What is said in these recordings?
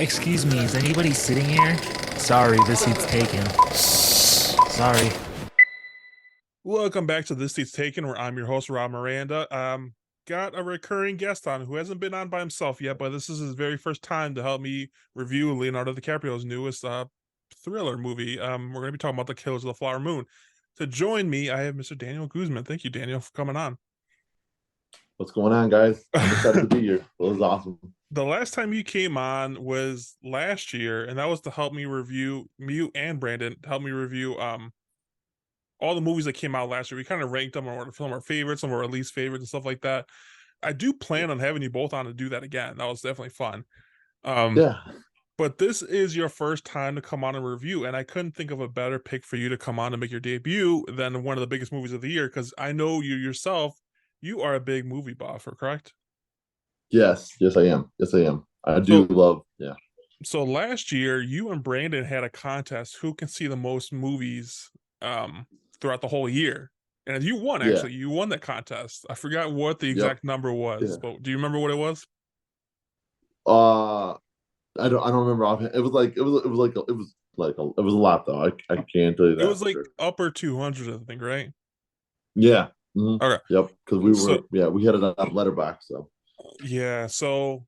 Excuse me, is anybody sitting here? Sorry, this seat's taken. Sorry. Welcome back to This Seat's Taken, where I'm your host, Rob Miranda. Got a recurring guest on who hasn't been on by himself yet, but this is his very first time to help me review Leonardo DiCaprio's newest thriller movie. We're going to be talking about The Killers of the Flower Moon. To join me, I have Mr. Daniel Guzman. Thank you, Daniel, for coming on. What's going on, guys? I'm excited to be here. It was awesome. The last time you came on was last year, and that was to help me review, you and Brandon, help me review all the movies that came out last year. We kind of ranked them on some of our favorites, some of our least favorites, and stuff like that. I do plan on having you both on to do that again. That was definitely fun. Yeah. But this is your first time to come on and review, and I couldn't think of a better pick for you to come on and make your debut than one of the biggest movies of the year, because I know you yourself, you are a big movie buff, correct? Yes. Yes, I am. Yes, I am. I do love. Yeah. So last year, you and Brandon had a contest who can see the most movies throughout the whole year. And you won, actually. You won that contest. I forgot what the exact number was, but do you remember what it was? I don't remember offhand. It was a lot though. I can't tell you that. It was like upper 200s, I think, right? Yeah. Mm-hmm. Okay. Yep. Because we had it on Letterboxd. So yeah. So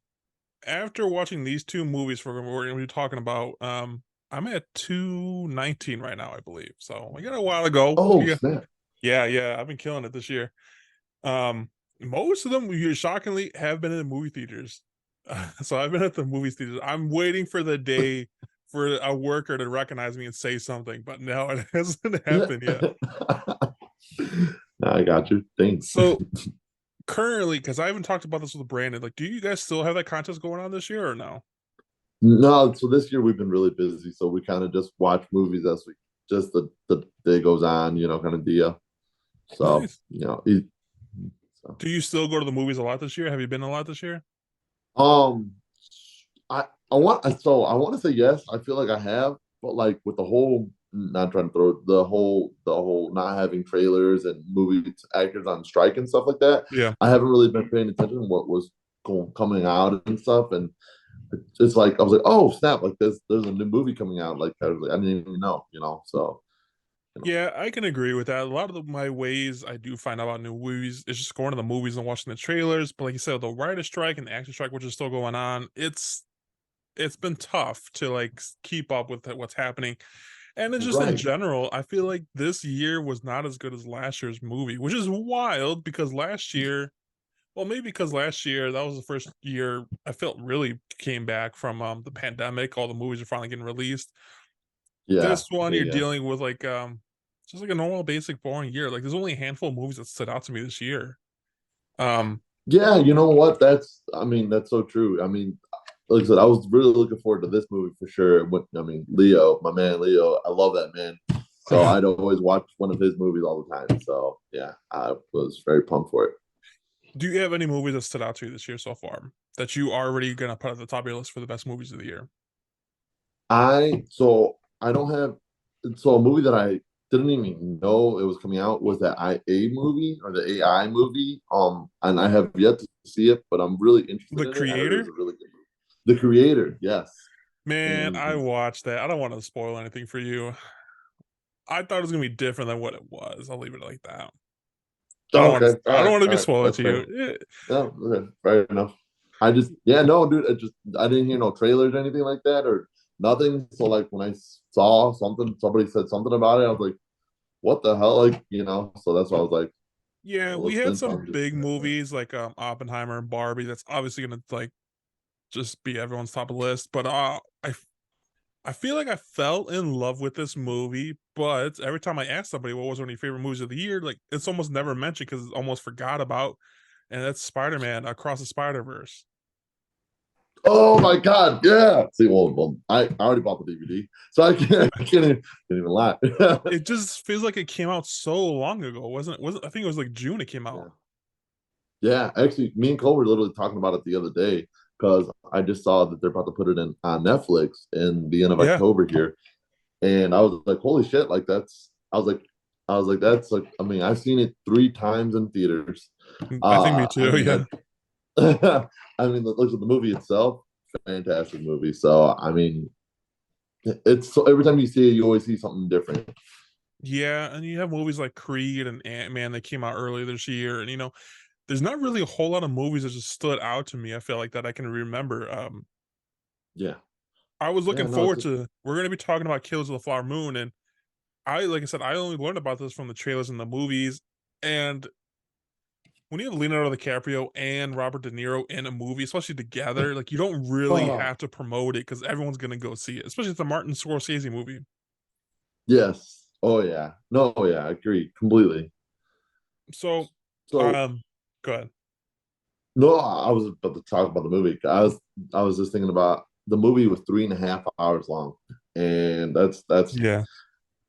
after watching these two movies we're going to be talking about, I'm at 219 right now, I believe. So we got a while to go. Oh, snap. Yeah. I've been killing it this year. Most of them, shockingly, have been in the movie theaters. So I've been at the movie theaters. I'm waiting for the day for a worker to recognize me and say something, but no, it hasn't happened yet. No, I got you. Thanks. So currently, because I haven't talked about this with Brandon, like, do you guys still have that contest going on this year or no? No, so this year we've been really busy, so we kind of just watch movies as we just the day goes on, kind of deal. So Nice. So. Do you still go to the movies a lot this year? Have you been a lot this year? I want to say yes. I feel like I have, but like with the whole not trying to throw the whole not having trailers and movie actors on strike and stuff like that. Yeah, I haven't really been paying attention to what was coming out and stuff, and it's like I was like, oh snap! Like there's a new movie coming out. Like I didn't even know, So yeah, I can agree with that. A lot of my ways I do find out about new movies is just going to the movies and watching the trailers. But like you said, the writer strike and the actor strike, which is still going on, it's been tough to like keep up with what's happening. And it's just in general, I feel like this year was not as good as last year's movie, which is wild because last year, well, maybe because last year that was the first year I felt really came back from the pandemic. All the movies are finally getting released. This one you're dealing with like just like a normal, basic, boring year. Like there's only a handful of movies that stood out to me this year. Yeah, you know what? That's so true. Like I said, I was really looking forward to this movie for sure. Leo, my man Leo, I love that man. So I'd always watch one of his movies all the time. So yeah, I was very pumped for it. Do you have any movies that stood out to you this year so far that you are already gonna put at the top of your list for the best movies of the year? I don't have a movie that I didn't even know it was coming out was that IA movie or the AI movie. And I have yet to see it, but I'm really interested in Creator? It was a really good movie. The Creator, yes. Man, I watched that. I don't want to spoil anything for you. I thought it was gonna be different than what it was. I'll leave it like that. I don't want to be spoiled to you. Yeah, okay, fair enough. No, dude. I didn't hear no trailers or anything like that or nothing. So like when I saw somebody said something about it, I was like, "What the hell?" Like So that's why I was like, yeah, we had some big movies like Oppenheimer and Barbie. That's obviously gonna like just be everyone's top of the list. But I feel like I fell in love with this movie, but every time I ask somebody what was one of your favorite movies of the year, like it's almost never mentioned because it's almost forgot about, and that's Spider-Man Across the Spider-Verse. Oh my god, yeah. See, well, I already bought the DVD, so I can't even lie. It just feels like it came out so long ago, wasn't it? I think it was like June it came out. Yeah, actually, me and Cole were literally talking about it the other day because I just saw that they're about to put it in on Netflix in the end of October here, and I was like, "Holy shit!" Like I was like, "That's like." I've seen it 3 times in theaters. I think me too. Look at the movie itself. fantastic movie. So I mean, it's so every time you see it, you always see something different. Yeah, and you have movies like Creed and Ant-Man that came out earlier this year, and there's not really a whole lot of movies that just stood out to me. I feel like that I can remember. Yeah, I was yeah, looking no, forward to. We're going to be talking about Killers of the Flower Moon, and like I said, I only learned about this from the trailers and the movies. And when you have Leonardo DiCaprio and Robert De Niro in a movie, especially together, like you don't really oh, have to promote it because everyone's going to go see it, especially if it's a Martin Scorsese movie. yes, oh yeah, no, yeah, I agree completely. So, So um, go ahead. no, I was about to talk about the movie. I was just thinking about the movie was 3.5 hours long, and that's Yeah.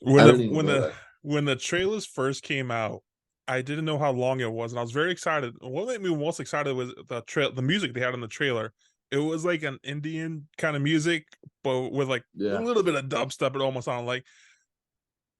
I When the didn't even when know the that. when the trailers first came out, I didn't know how long it was, and I was very excited. What made me most excited was the music they had in the trailer. It was like an Indian kind of music, but with like a Yeah, little bit of dubstep. It almost sounded like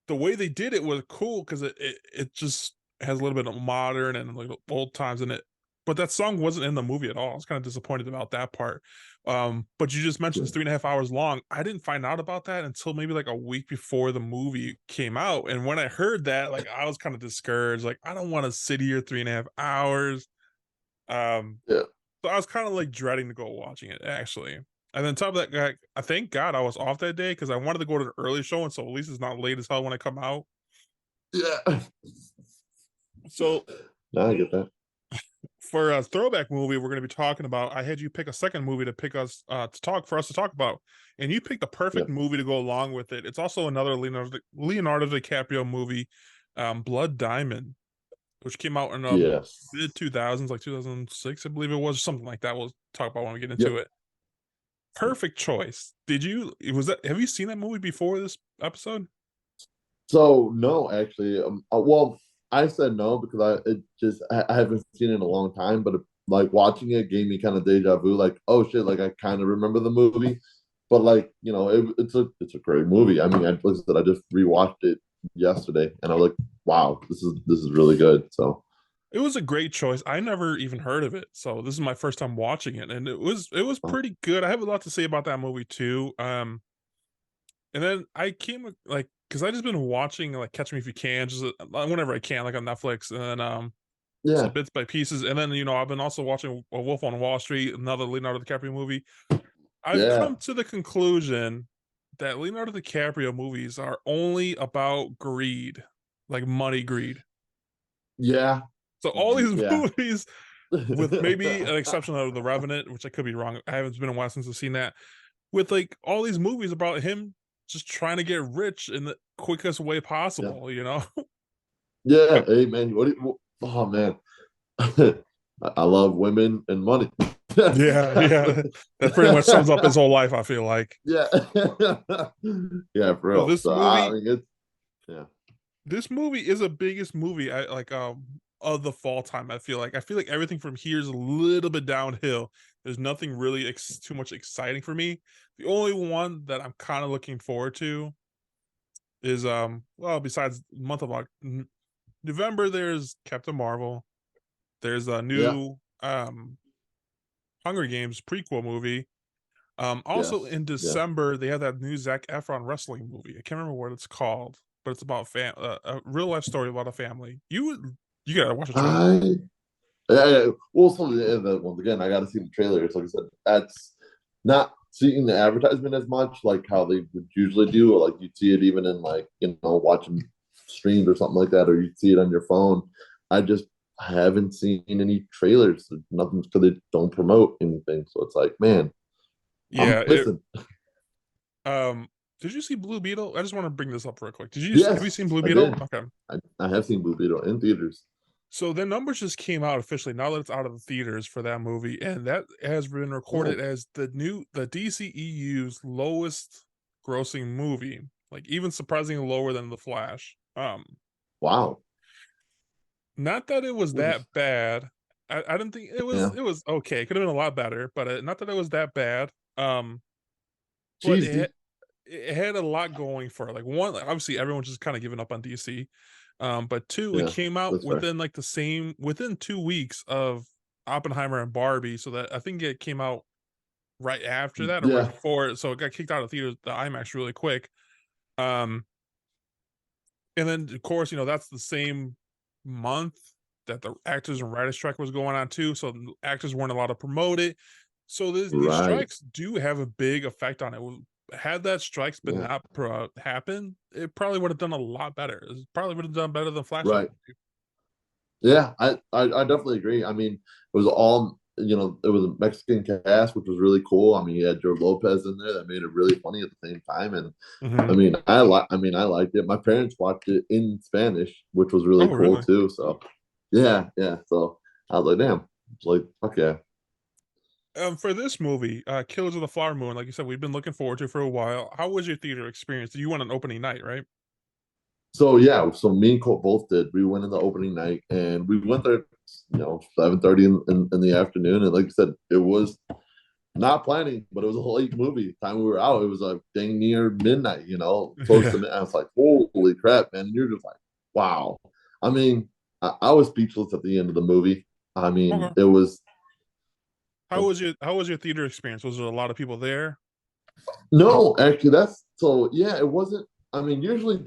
the way they did it was cool because it just has a little bit of modern and like old times in it. But that song wasn't in the movie at all. I was kind of disappointed about that part. But you just mentioned yeah, it's 3.5 hours long. I didn't find out about that until maybe like a week before the movie came out. And when I heard that, like I was kind of discouraged. Like, I don't want to sit here 3.5 hours. Um, yeah. so I was kind of like dreading to go watching it actually. And then top of that, I thank God I was off that day because I wanted to go to the early show, and so at least it's not late as hell when I come out. Yeah. So No, I get that. for a throwback movie, we're going to be talking about. I had you pick a second movie to pick us for us to talk about, and you picked the Yeah. perfect movie to go along with it. It's also another Leonardo DiCaprio movie, Blood Diamond, which came out in the Yes. mid 2000s, like 2006, I believe it was, something like that. We'll talk about when we get into Yep. it. Perfect choice. Have you seen that movie before this episode? So no, actually, well, I said no because I haven't seen it in a long time, but like watching it gave me kind of deja vu. Like, oh shit, like I kind of remember the movie, but like it's a great movie. I mean, like I said, I just rewatched it yesterday, and I was like, wow, this is really good. So It was a great choice. I never even heard of it, so this is my first time watching it, and it was uh, pretty good. I have a lot to say about that movie too. And then I came like because I just been watching like Catch Me If You Can, just whenever I can, like on Netflix, and then just yeah, bits by pieces. And then I've been also watching A Wolf on Wall Street, another Leonardo DiCaprio movie. I've yeah, come to the conclusion that Leonardo DiCaprio movies are only about greed, like money greed. yeah, So all these yeah. movies, with maybe an exception of The Revenant, which I could be wrong. I haven't been a while since I've seen that. With like all these movies about him just trying to get rich in the quickest way Yeah. possible. Yeah. Hey man, oh man. I love women and money. Yeah, yeah. That pretty much sums up his whole life, I feel like. Yeah. Yeah, for So real. this So I movie, mean it's yeah. this movie is the biggest movie I like of the fall time. I feel like everything from here is a little bit downhill. There's nothing really too much exciting for me. The only one that I'm kind of looking forward to is well, besides the month of November, there's Captain Marvel. There's a Yeah. new Hunger Games prequel movie. Also Yes. in Yeah. December, they have that new Zac Efron wrestling movie. I can't remember what it's called, but it's about a real life story about a family. You gotta watch the trailer. I yeah. Well, so once again, I got to see the trailers. Like I said, that's not seeing the advertisement as much, like how they would usually do, or like you'd see it even in like watching streams or something like that, or you'd see it on your phone. I just haven't seen any trailers. Nothing because they don't promote anything. So it's like, man, I'm Yeah. missing. Um. Did you see Blue Beetle? I just want to bring this up real quick. Have you seen Yes, Blue I Beetle? did. Okay. I have seen Blue Beetle in theaters. So the numbers just came out officially now that it's out of the theaters for that movie, and that has been recorded Oh, as the DCEU's lowest grossing movie, like even surprisingly lower than The Flash. wow. Not that it was that bad. I didn't think Yeah, it was okay. It could have been a lot better, but not that it was that bad. But cheesy. it had a lot going for it. Like one, like, obviously everyone's just kind of giving up on DC. But two, it Yeah, came out that's fair. within 2 weeks of Oppenheimer and Barbie, so that I think it came out right after that or right Yeah, before, so it got kicked out of theaters, the IMAX, really quick. Um, and then of course, that's the same month that the actors and writers strike was going on too. So actors weren't allowed to promote it. So these right. strikes do have a big effect on it. Had that strikes been Yeah, not happen, it probably would have done a lot better. It probably would have done better than Flash. right. Yeah, I definitely agree. I mean, it was all, it was a Mexican cast, which was really cool. I mean, you had Joe Lopez in there that made it really funny at the same time. And I Mm-hmm. mean, I liked it. My parents watched it in Spanish, which was Oh, really cool really? too. So yeah, yeah. So I was like, damn, it's like, fuck yeah. For this movie, Killers of the Flower Moon, like you said, we've been looking forward to for a while. How was your theater experience? You went on opening night, right? So yeah, so me and Colt both did. We went in the opening night and we went there, 7:30 in the afternoon. And like I said, it was not planning, but it was a late movie. Time we were out, it was like dang near midnight, close to Yeah. midnight. I was like, holy crap, man. And you're just like, wow. I mean, I was speechless at the end of the movie. I mean, Okay. it was How was your theater experience? Was there a lot of people there? no, actually, that's so yeah, it wasn't. I mean, usually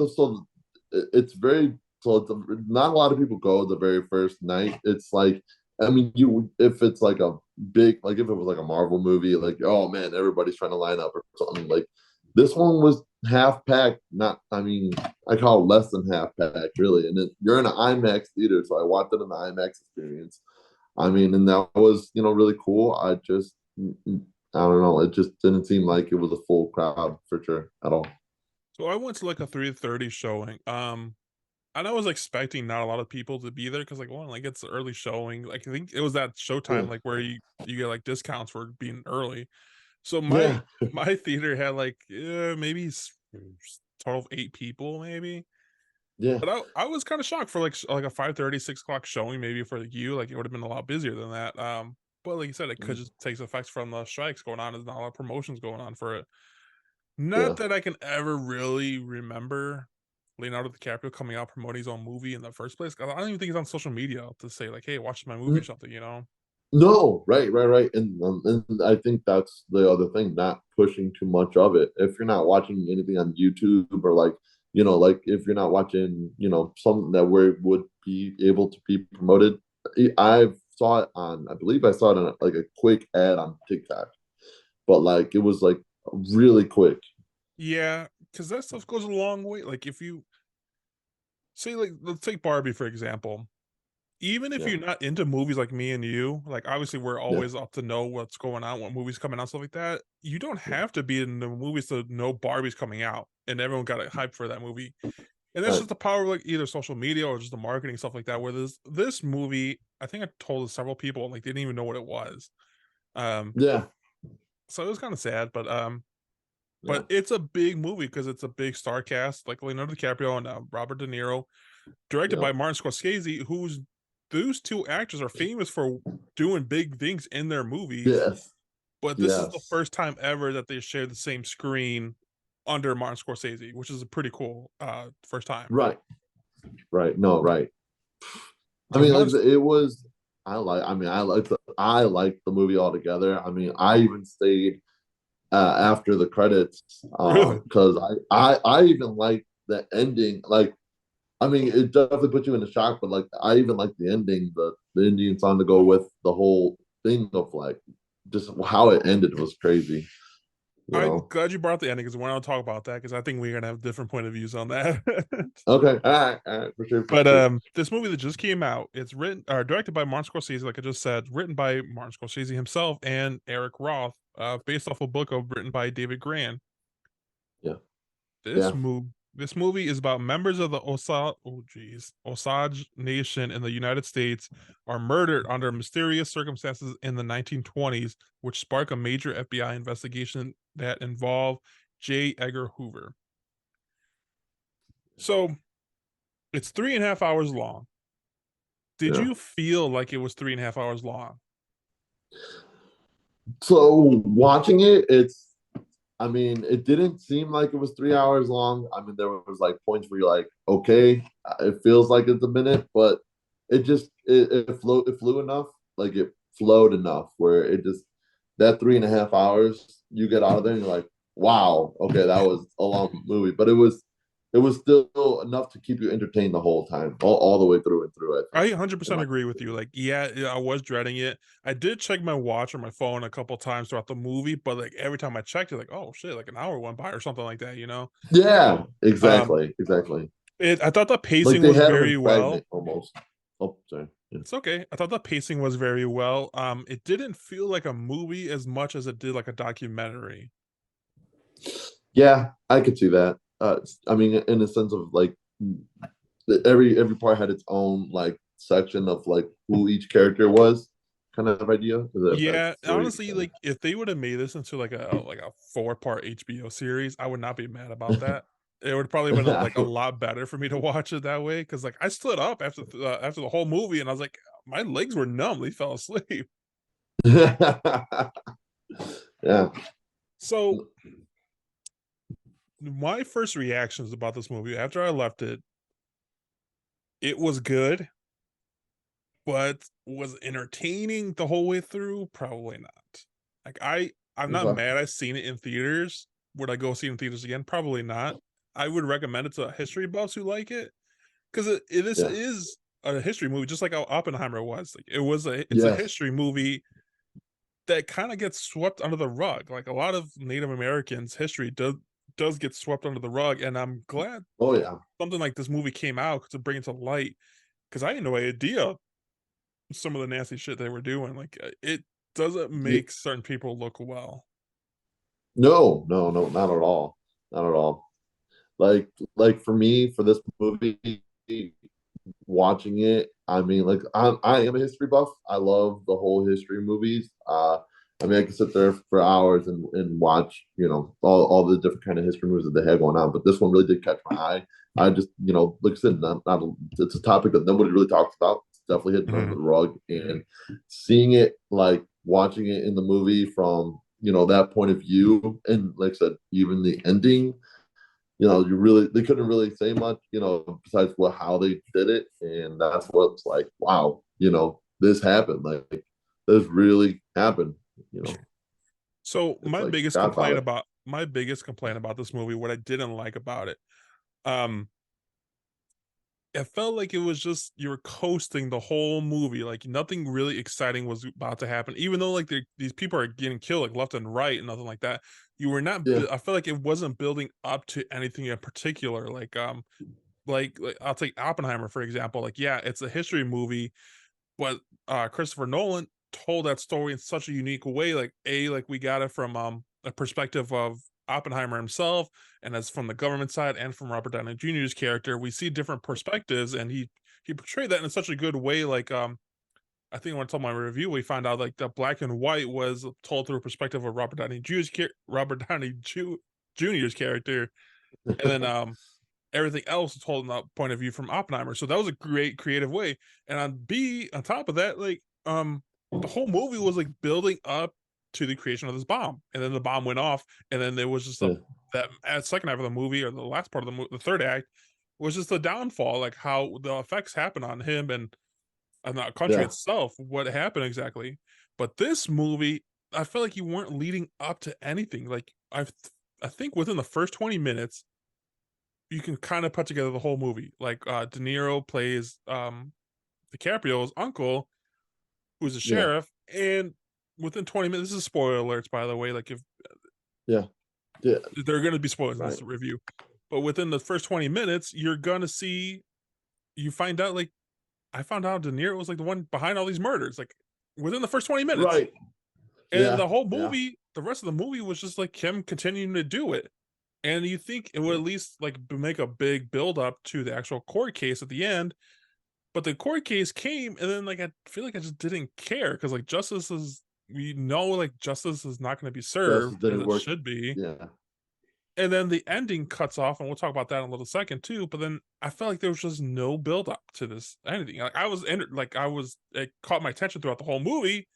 it's very not a lot of people go the very first night. It's like, I mean, you if it's like a big, like if it was like a Marvel movie, like, oh man, everybody's trying to line up or something. Like this one was half packed. Not, I mean, I call it less than half packed, really. And you're in an IMAX theater, so I watched it in the IMAX experience. I mean, and that was, really cool. I don't know. It just didn't seem like it was a full crowd for sure at all. So I went to like a 3:30 showing. And I was expecting not a lot of people to be there because, like, one, like it's the early showing. Like I think it was that Yeah. showtime, like where you get like discounts for being early. So my Yeah. my theater had like maybe total of 8 people, maybe. Yeah. But I was kind of shocked for like a 5:30, 6 o'clock showing. Maybe for you, like it would have been a lot busier than that. But like you said, it could just take effects from the strikes going on. There's not a lot of promotions going on for it. Not Yeah. that I can ever really remember Leonardo DiCaprio coming out promoting his own movie in the first place. 'Cause I don't even think he's on social media to say like, "Hey, watch my movie" or something. No, right, right, right. And I think that's the other thing, not pushing too much of it. If you're not watching anything on YouTube or like if you're not watching, something that where it would be able to be promoted. I believe I saw it on like a quick ad on TikTok, but like it was like really quick. Yeah, because that stuff goes a long way. Like if you say, like, let's take Barbie for example. Even if Yeah, you're not into movies like me and you, like obviously we're yeah, always up to know what's going on, what movies coming out, stuff like that. You don't yeah. have to be in the movies to know Barbie's coming out, and everyone got hyped for that movie. And that's Right. just the power of like either social media or just the marketing stuff like that. Where this movie, I think I told several people like they didn't even know what it was. Um, Yeah, so it was kind of sad, yeah, but it's a big movie because it's a big star cast like Leonardo DiCaprio and Robert De Niro, directed yeah. by Martin Scorsese, who's those two actors are famous for doing big things in their movies. Yes, But this is the yes. first time ever that they share the same screen under Martin Scorsese, which is a pretty cool first time. Right, right. No, right. I Because mean, like Martin, it was. I like the movie altogether. I mean, I even stayed after the credits really, because I even like the ending. Like, I mean, it definitely puts you in a shock, but like I even like the ending, the Indian song to go with the whole thing of like just how it ended was crazy. You I'm know. glad you brought the ending because we're going to talk about that because I think we're going to have different point of views on that. Okay. All right, for sure, for But sure. this movie that just came out, it's written or directed by Martin Scorsese, like I just said, written by Martin Scorsese himself and Eric Roth, based off a book written by David Gran. Yeah, This yeah, movie this movie is about members of the Osage Nation in the United States are murdered under mysterious circumstances in the 1920s, which spark a major FBI investigation that involve J. Edgar Hoover. So it's 3.5 hours long. Did yeah. you feel like it was 3.5 hours long? So watching it, I mean, it didn't seem like it was 3 hours long. I mean, there was like points where you're like, okay, it feels like it's a minute, but it flew enough, like it flowed enough where it just that 3.5 hours you get out of there and you're like, wow, okay, that was a long movie, but it was still enough to keep you entertained the whole time, all the way through and through. I I think. 100% agree with you. Like, yeah, I was dreading it. I did check my watch or my phone a couple times throughout the movie, but like every time I checked it, like, oh shit, like an hour went by or something like that, you know? Yeah, Um, exactly. I thought the Like pacing they was had them very in well. fragment almost. Oh, sorry. Yeah. It's okay. I thought the pacing was very well. It didn't feel like a movie as much as it did like a documentary. Yeah, I could see that. I mean, in the sense of like every part had its own like section of like who each character was, kind of idea. Yeah, That's the way honestly, like if they would have made this into like a 4-part HBO series, I would not be mad about that. It would probably been like a lot better for me to watch it that way because like I stood up after the whole movie and I was like, my legs were numb. They fell asleep. Yeah. So my first reactions about this movie after I left it, it was good, but was entertaining the whole way through? Probably not. Like I'm not Okay. mad I seen it in theaters. Would I go see it in theaters again? Probably not. I would recommend it to history buffs who like it because this Yeah. is a history movie, just like how Oppenheimer was. Like it's a Yes. history movie that kind of gets swept under the rug. Like a lot of Native Americans' history does get swept under the rug, and I'm glad Oh yeah. something like this movie came out to bring it to light because I had no idea some of the nasty shit they were doing. Like it doesn't Yeah. make certain people look well. No, no, no, not at all. Not at all. Like like for me, for this movie, watching it, I mean, like I am a history buff. I love the whole history movies. I mean, I can sit there for hours and watch, all the different kind of history movies that they have going on. But this one really did catch my eye. I just, like I said, it's a topic that nobody really talks about. It's definitely hidden under the rug, and seeing it, like watching it in the movie from that point of view, and like I said, even the ending, they couldn't really say much, besides how they did it, and that's what's like, wow, this happened, like this really happened, So it's like forgot about it. my biggest complaint about this movie, what I didn't like about it, um, it felt like it was just you were coasting the whole movie. Like nothing really exciting was about to happen, even though like these people are getting killed like left and right and nothing like that. You were not. Yeah, I felt like it wasn't building up to anything in particular. Like I'll take Oppenheimer for example. Like yeah, it's a history movie, but Christopher Nolan told that story in such a unique way. Like we got it from a perspective of Oppenheimer himself, and as from the government side and from Robert Downey Jr.'s character, we see different perspectives, and he portrayed that in such a good way. Like I think when I told my review, we found out like the black and white was told through a perspective of Robert Downey Jr.'s character, and then everything else is told in that point of view from Oppenheimer. So that was a great creative way. And on top of that, like the whole movie was like building up to the creation of this bomb, and then the bomb went off, and then there was just yeah, that second half of the movie or the last part of the third act was just the downfall, like how the effects happen on him and the country yeah, itself, what happened exactly. But this movie, I feel like you weren't leading up to anything. Like I think within the first 20 minutes you can kind of put together the whole movie. Like De Niro plays DiCaprio's uncle, who's a yeah, sheriff, and within 20 minutes, this is spoiler alerts by the way. Like if yeah, yeah, there are going to be spoilers in right, this review, but within the first 20 minutes, you find out like I found out De Niro was like the one behind all these murders. Like within the first 20 minutes, right, and yeah, the whole yeah, movie, the rest of the movie was just like him continuing to do it. And you think it would at least like make a big build up to the actual court case at the end, but the court case came, and then like I feel like I just didn't care because like justice is not going to be justice served as didn't it work, should be, yeah, and then the ending cuts off, and we'll talk about that in a little second too. But then I felt like there was just no build up to this anything. Like it caught my attention throughout the whole movie,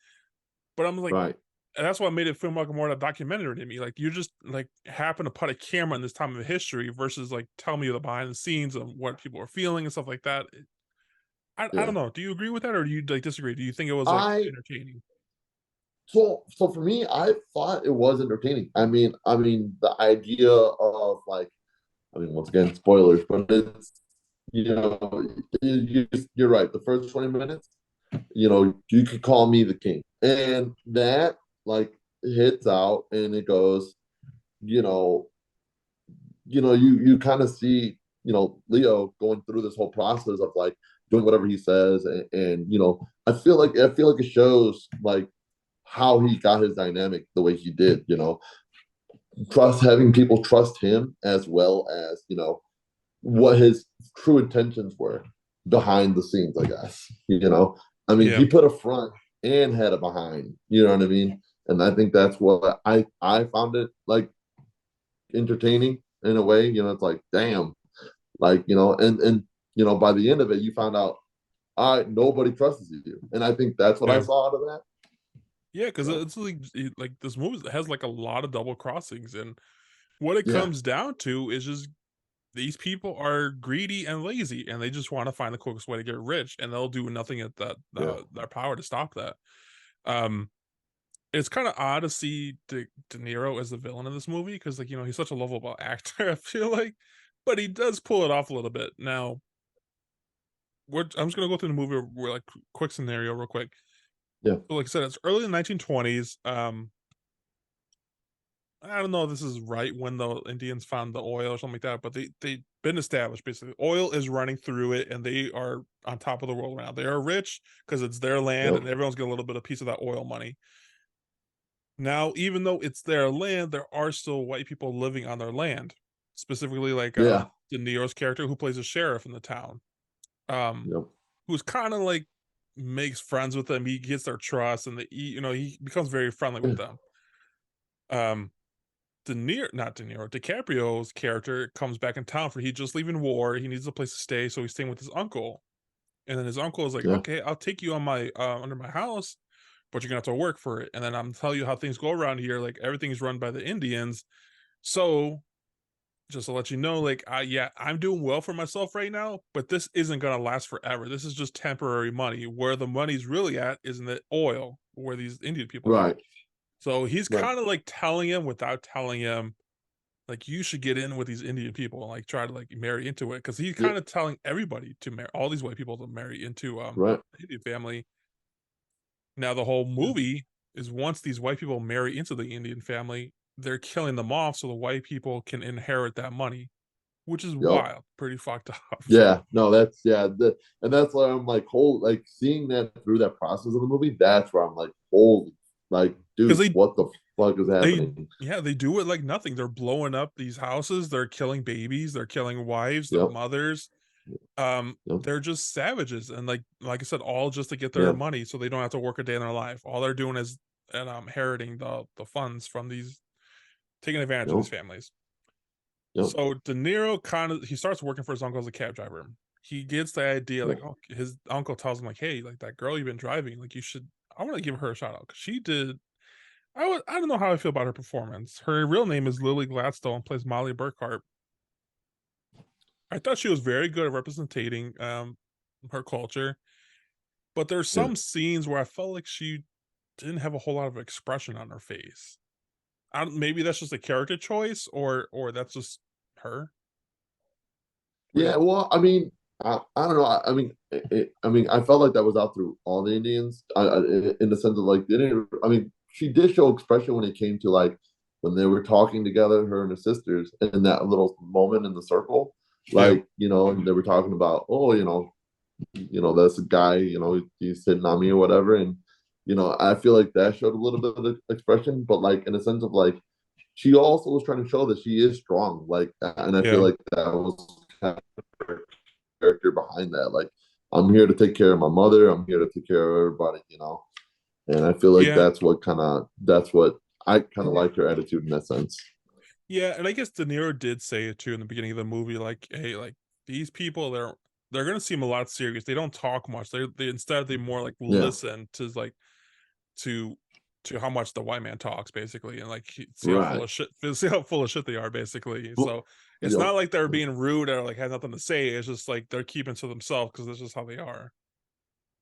but I'm like, right, and that's what made it feel like more of a documentary to me. Like you just like happen to put a camera in this time of history versus like tell me the behind the scenes of what people are feeling and stuff like that. I yeah. don't know. Do you agree with that or do you like disagree? Do you think it was like I entertaining? So for me, I thought it was entertaining. I mean, the idea of like, I mean, once again, spoilers, but it's you're right. The first 20 minutes, you could call me the king, and that like hits out, and it goes, you know, you kind of see, Leo going through this whole process of like doing whatever he says, and I feel like it shows like how he got his dynamic the way he did, having people trust him as well as, what his true intentions were behind the scenes, I guess. I mean, Yeah. he put a front and had a behind, you know what I mean? And I think that's what I found it like entertaining in a way, it's like, damn, like, and by the end of it, you found out, all right, nobody trusts you. And I think that's what I Yeah. saw out of that. Yeah, because So, it's like this movie has like a lot of double crossings, and what it yeah, comes down to is just these people are greedy and lazy, and they just want to find the quickest way to get rich, and they'll do nothing at yeah, their power to stop that. Um, it's kind of odd to see De Niro as the villain in this movie because, like, he's such a lovable actor. I feel like, but he does pull it off a little bit. Now, I'm just gonna go through the movie like quick scenario real quick. yeah, So, like I said, it's early in the 1920s. I don't know if this is right when the Indians found the oil or something like that, but they've been established basically. Oil is running through it, and they are on top of the world right now. They are rich because it's their land, yep, and everyone's getting a little bit of piece of that oil money. Now, even though it's their land, there are still white people living on their land. Specifically, like yeah, De Niro's character, who plays a sheriff in the town, um, yep, who's kind of like makes friends with them. He gets their trust, and he becomes very friendly with them. Um, not De Niro, DiCaprio's character comes back in town for he just leaving war. He needs a place to stay, so he's staying with his uncle. And then his uncle is like, yeah, "Okay, I'll take you on my under my house, but you're gonna have to work for it." And then I'm tell you how things go around here. Like everything's run by the Indians. So just to let you know, like, yeah, I'm doing well for myself right now, but this isn't gonna last forever. This is just temporary money. Where the money's really at is in the oil, where these Indian people are. right, So he's right, kind of like telling him without telling him, like, you should get in with these Indian people and like try to like marry into it, because he's yeah, kind of telling everybody to marry all these white people to marry into right, the Indian family. Now the whole movie is once these white people marry into the Indian family, they're killing them off so the white people can inherit that money, which is yep. wild, pretty fucked up. Yeah, no, that's yeah, and that's why I'm like, like seeing that through that process of the movie. That's where I'm like, holy, like, Because dude, what the fuck is they happening? yeah, they do it like nothing. They're blowing up these houses, they're killing babies, they're killing wives, the Yep, mothers. yep, They're just savages, and like I said, all just to get their yeah, money so they don't have to work a day in their life. All they're doing is and inheriting the funds from these, taking advantage of these yep, families. yep, So De Niro he starts working for his uncle as a cab driver. He gets the idea, like, yep, oh, his uncle tells him, like, hey, like that girl you've been driving, like, I want to give her a shout out because she did. I don't know how I feel about her performance. Her real name is Lily Gladstone, plays Molly Burkhart. I thought she was very good at representing her culture, but there's yeah. some scenes where I felt like she didn't have a whole lot of expression on her face. Maybe that's just a character choice, or that's just her. What do you Yeah, think? well, I mean, I don't know. I mean, I felt like that was out through all the Indians. In the sense of like, they didn't. I mean, she did show expression when it came to like when they were talking together, her and her sisters, in that little moment in the circle. Yeah, Like, and they were talking about, oh, that's a guy, he's hitting on me or whatever, and I feel like that showed a little bit of expression, but like in a sense of like, she also was trying to show that she is strong, like, and I feel yeah, like that was kind of her character behind that. Like, I'm here to take care of my mother. I'm here to take care of everybody, And I feel like yeah, that's what I kind of like her attitude in that sense. yeah. And I guess De Niro did say it too in the beginning of the movie, like, hey, like these people, they're gonna seem a lot serious. They don't talk much. They instead they more like Yeah. listen to like to how much the white man talks, basically, and like see how full Right. of shit see how full of shit they are, basically. Well, So it's yep. not like they're being rude or like have nothing to say. It's just like they're keeping to themselves because that's just how they are.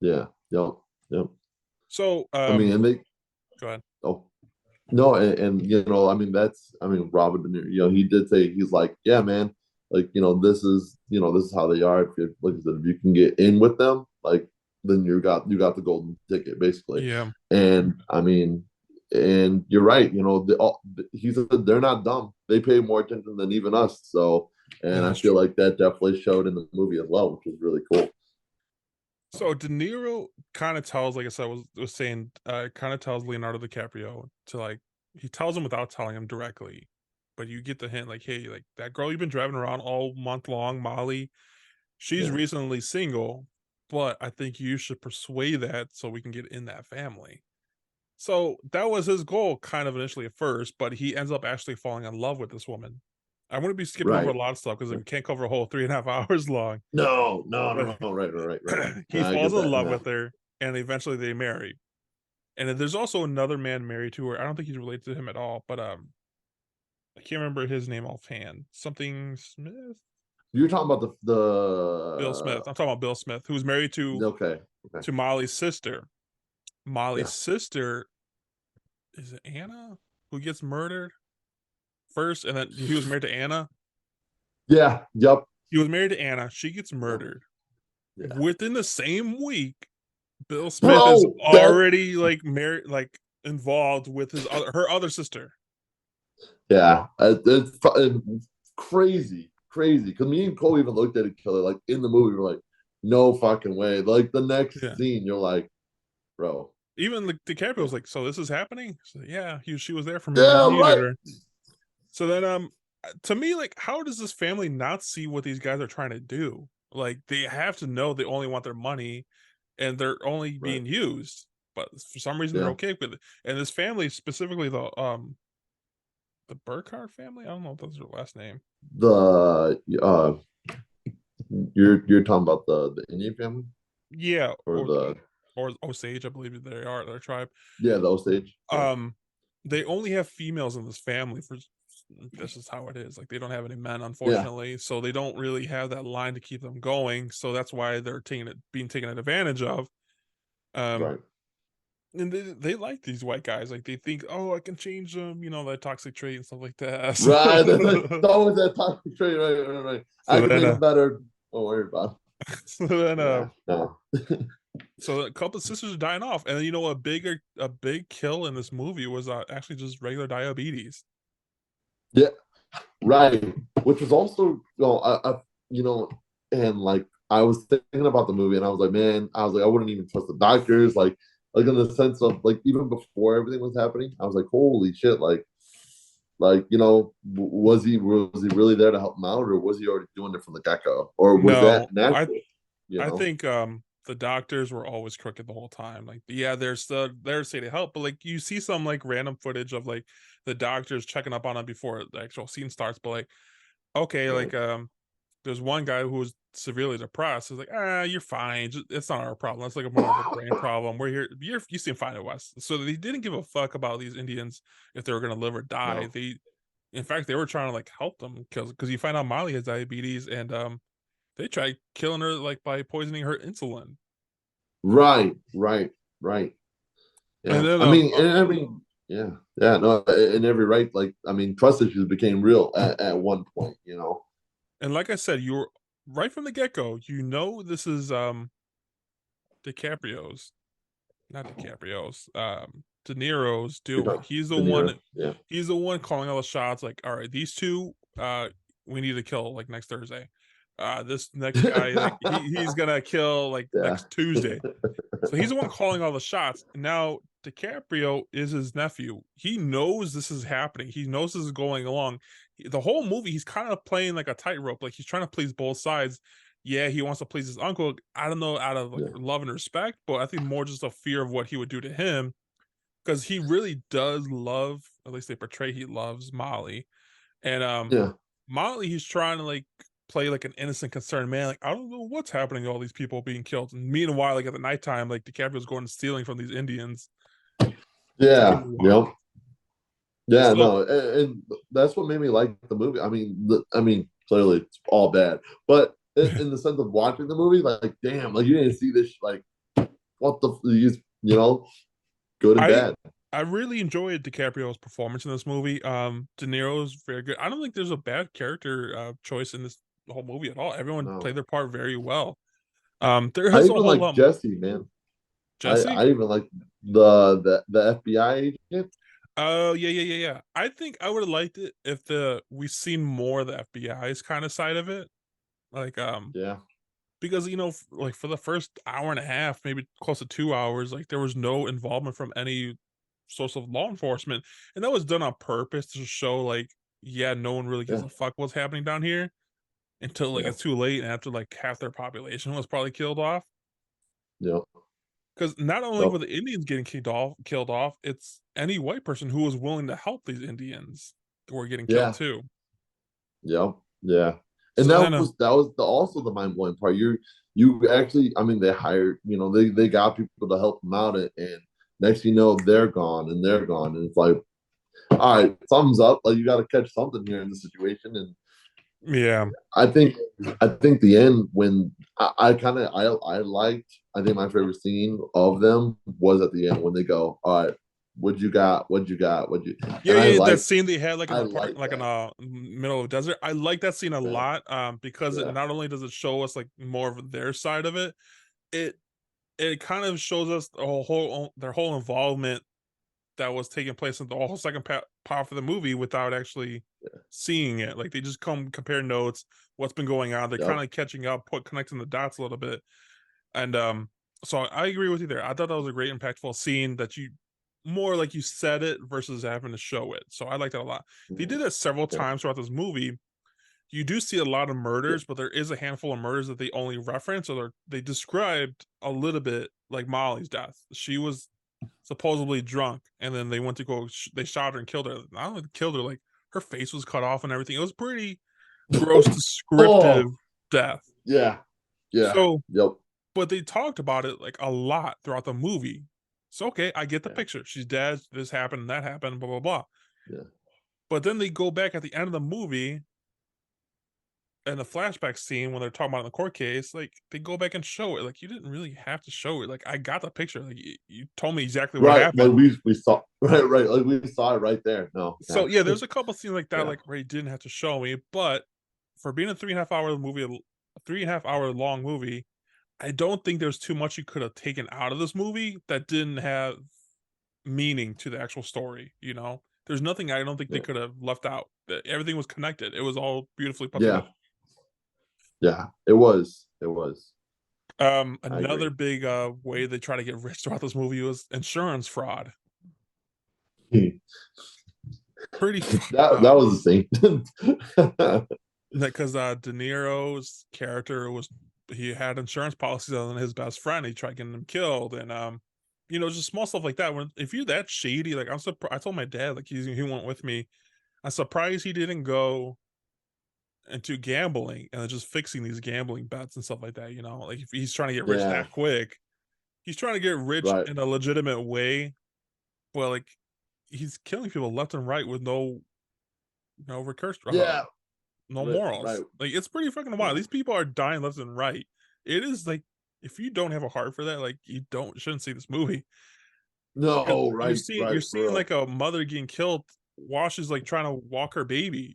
Yeah. Yep. Yep. So I mean, and they Go ahead. Oh, no, and you know, I mean, Robert De Niro, you know, he did say, he's like, yeah, man, like, you know, this is how they are. If, like I said, if you can get in with them, like, then you got the golden ticket, basically. Yeah. And I mean, and you're right, you know, he said they're not dumb. They pay more attention than even us. So, and I feel like that definitely showed in the movie as well, which was really cool. So De Niro kind of tells, like I said, was saying, kind of tells Leonardo DiCaprio to like, he tells him without telling him directly, but you get the hint, like, hey, like that girl you've been driving around all month long, Molly, she's Yeah. recently single, but I think you should persuade that so we can get in that family. So that was his goal, kind of initially at first, but he ends up actually falling in love with this woman. I want to be skipping over a Right. lot of stuff because we can't cover a whole 3.5 hours long. No. But Right. he I falls get in that. love Yeah. with her, and eventually they marry. And then there's also another man married to her. I don't think he's related to him at all, but I can't remember his name offhand. Something Smith? You're talking about Bill Smith. I'm talking about Bill Smith, who's married okay. to Molly's sister. Molly's Yeah. sister, is it Anna, who gets murdered first, and then he was married to Anna. Yeah. Yep. He was married to Anna. She gets murdered. Yeah. Within the same week, Bill Smith is Bro, already like married, like involved with her other sister. yeah, it's crazy. Because me and Cole even looked at each other like in the movie. We're like, no fucking way. Like the next Yeah. scene, you're like, bro. Even like DiCaprio was like, so this is happening? So, yeah, she was there for me. Yeah, right. Her. So then to me, like, how does this family not see what these guys are trying to do? Like, they have to know they only want their money and they're only being used. But for some reason they're okay with it. And this family, specifically the Burkhardt family, I don't know if that's their last name. The you're talking about the Indian family? Yeah, or Osage, I believe they are their tribe. Yeah, the Osage. Yeah. They only have females in this family. For this is how it is. Like, they don't have any men, unfortunately, so they don't really have that line to keep them going. So that's why they're being taken advantage of. Right. And they like these white guys. Like, they think, oh, I can change them. You know, that toxic trait and stuff like that. Right. That's always that toxic trait. Right. So I can make them better. Don't worry about it. So then, no. So a couple of sisters are dying off, and you know, a big kill in this movie was actually just regular diabetes. Yeah, right. Which was also, you know, and like I was thinking about the movie, and I was like, man, I wouldn't even trust the doctors, like in the sense of like even before everything was happening, I was like, holy shit, like you know, was he really there to help him out, or was he already doing it from the get-go, or was that natural? I think the doctors were always crooked the whole time. Like, yeah, they're still there to say to help, but like you see some like random footage of like the doctors checking up on him before the actual scene starts. But like, okay, like there's one guy who was severely depressed. He's like, you're fine. It's not our problem. That's like more of a brain problem. We're here. You seem fine at West. So they didn't give a fuck about these Indians if they were gonna live or die. No. In fact, they were trying to like help them because you find out Molly has diabetes, and they tried killing her like by poisoning her insulin. Right. Yeah. And then, no, in every right. Like, I mean, trust issues became real at one point, you know. And like I said, you're right from the get-go, you know, this is DiCaprio's, not DiCaprio's, De Niro's doing. He's the one. Yeah. He's the one calling all the shots. Like, all right, these two, we need to kill like next Thursday. This next guy, like he's gonna kill like next Tuesday. So he's the one calling all the shots. Now DiCaprio is his nephew. He knows this is happening. He knows this is going along. The whole movie, he's kind of playing like a tightrope. Like, he's trying to please both sides. Yeah, he wants to please his uncle. I don't know, out of like love and respect, but I think more just a fear of what he would do to him, because he really does love. At least they portray he loves Molly, and Molly, he's trying to like play like an innocent, concerned man. Like, I don't know what's happening to all these people being killed. And meanwhile, like at the nighttime, like DiCaprio's going and stealing from these Indians. Yeah. Yep. Yeah. So, no, and that's what made me like the movie. I mean, clearly it's all bad, but in the sense of watching the movie, like, damn, like you didn't see this, like, what the, you know, good and bad. I really enjoyed DiCaprio's performance in this movie. De Niro's very good. I don't think there's a bad character choice in this whole movie at all. Everyone No, played their part very well. There I is a even whole like lot. Jesse, man. Jesse? I even like the FBI agent. Oh yeah. I think I would have liked it if we seen more of the FBI's kind of side of it. Like Yeah, because like for the first hour and a half, maybe close to 2 hours, like there was no involvement from any source of law enforcement, and that was done on purpose to show like, yeah, no one really gives yeah, a fuck what's happening down here until like yeah, it's too late and after like half their population was probably killed off. yeah, Because not only yep, were the Indians getting killed off, it's any white person who was willing to help these Indians were getting killed yeah, too. yep, yeah. And So then, that was also the mind blowing part. You actually, I mean, they hired, they got people to help them out, and next you know, they're gone and they're gone, and it's like, all right, thumbs up. Like you got to catch something here in the situation, and yeah, I think the end when I kind of I liked. I think my favorite scene of them was at the end when they go, all right, what you got? What you got? What you? yeah, And yeah. That scene they had like in I the park, like like in that. a middle of the desert. I like that scene a Yeah, lot, because it yeah, not only does it show us like more of their side of it, it it kind of shows us their whole involvement that was taking place in the whole second part of the movie without actually seeing it. Like they just compare notes, what's been going on. They're kind yep, of catching up, connecting the dots a little bit. And so I agree with you there. I thought that was a great impactful scene that you more like you said it versus having to show it. So I like that a lot. They mhm, did that several yeah, times throughout this movie. You do see a lot of yeah, murders, but there is a handful of murders that they only reference or they described a little bit, like Molly's death. She was supposedly drunk, and then they went to go. They shot her and killed her. Not only killed her, like her face was cut off and everything. It was pretty gross, descriptive oh death. yeah, yeah, So, yep, but they talked about it like a lot throughout the movie. So okay, I get the yeah, picture. She's dead. This happened. That happened. Blah blah blah. yeah, But then they go back at the end of the movie and the flashback scene when they're talking about it in the court case, like they go back and show it. Like you didn't really have to show it. Like I got the picture. Like you told me exactly what right. Like happened. we saw right. Like we saw it right there. No, So yeah, yeah, there's a couple scenes like that, yeah, like where he didn't have to show me. But for being a 3.5 hour movie, a 3.5 hour long movie, I don't think there's too much you could have taken out of this movie that didn't have meaning to the actual story. There's nothing I don't think they yeah, could have left out. Everything was connected. It was all beautifully put yeah, together. yeah. It was. I Another agree. big way they try to get rich throughout this movie was insurance fraud. Pretty fucked That up. was the scene. Because De Niro's character he had insurance policies on his best friend. He tried getting him killed, and just small stuff like that. When if you're that shady, like I'm surprised. I told my dad like he went with me. I'm surprised he didn't go into gambling and just fixing these gambling bets and stuff like that. Like if he's trying to get rich Yeah, that quick, he's trying to get rich right. in a legitimate way. Well, like he's killing people left and right with no recurse, Yeah, no right. morals. Like it's pretty fucking wild. Yeah. These people are dying left and right. It is like if you don't have a heart for that, like you shouldn't see this movie. Because No, you're right, for seeing real. like a mother getting killed while she's like trying to walk her baby.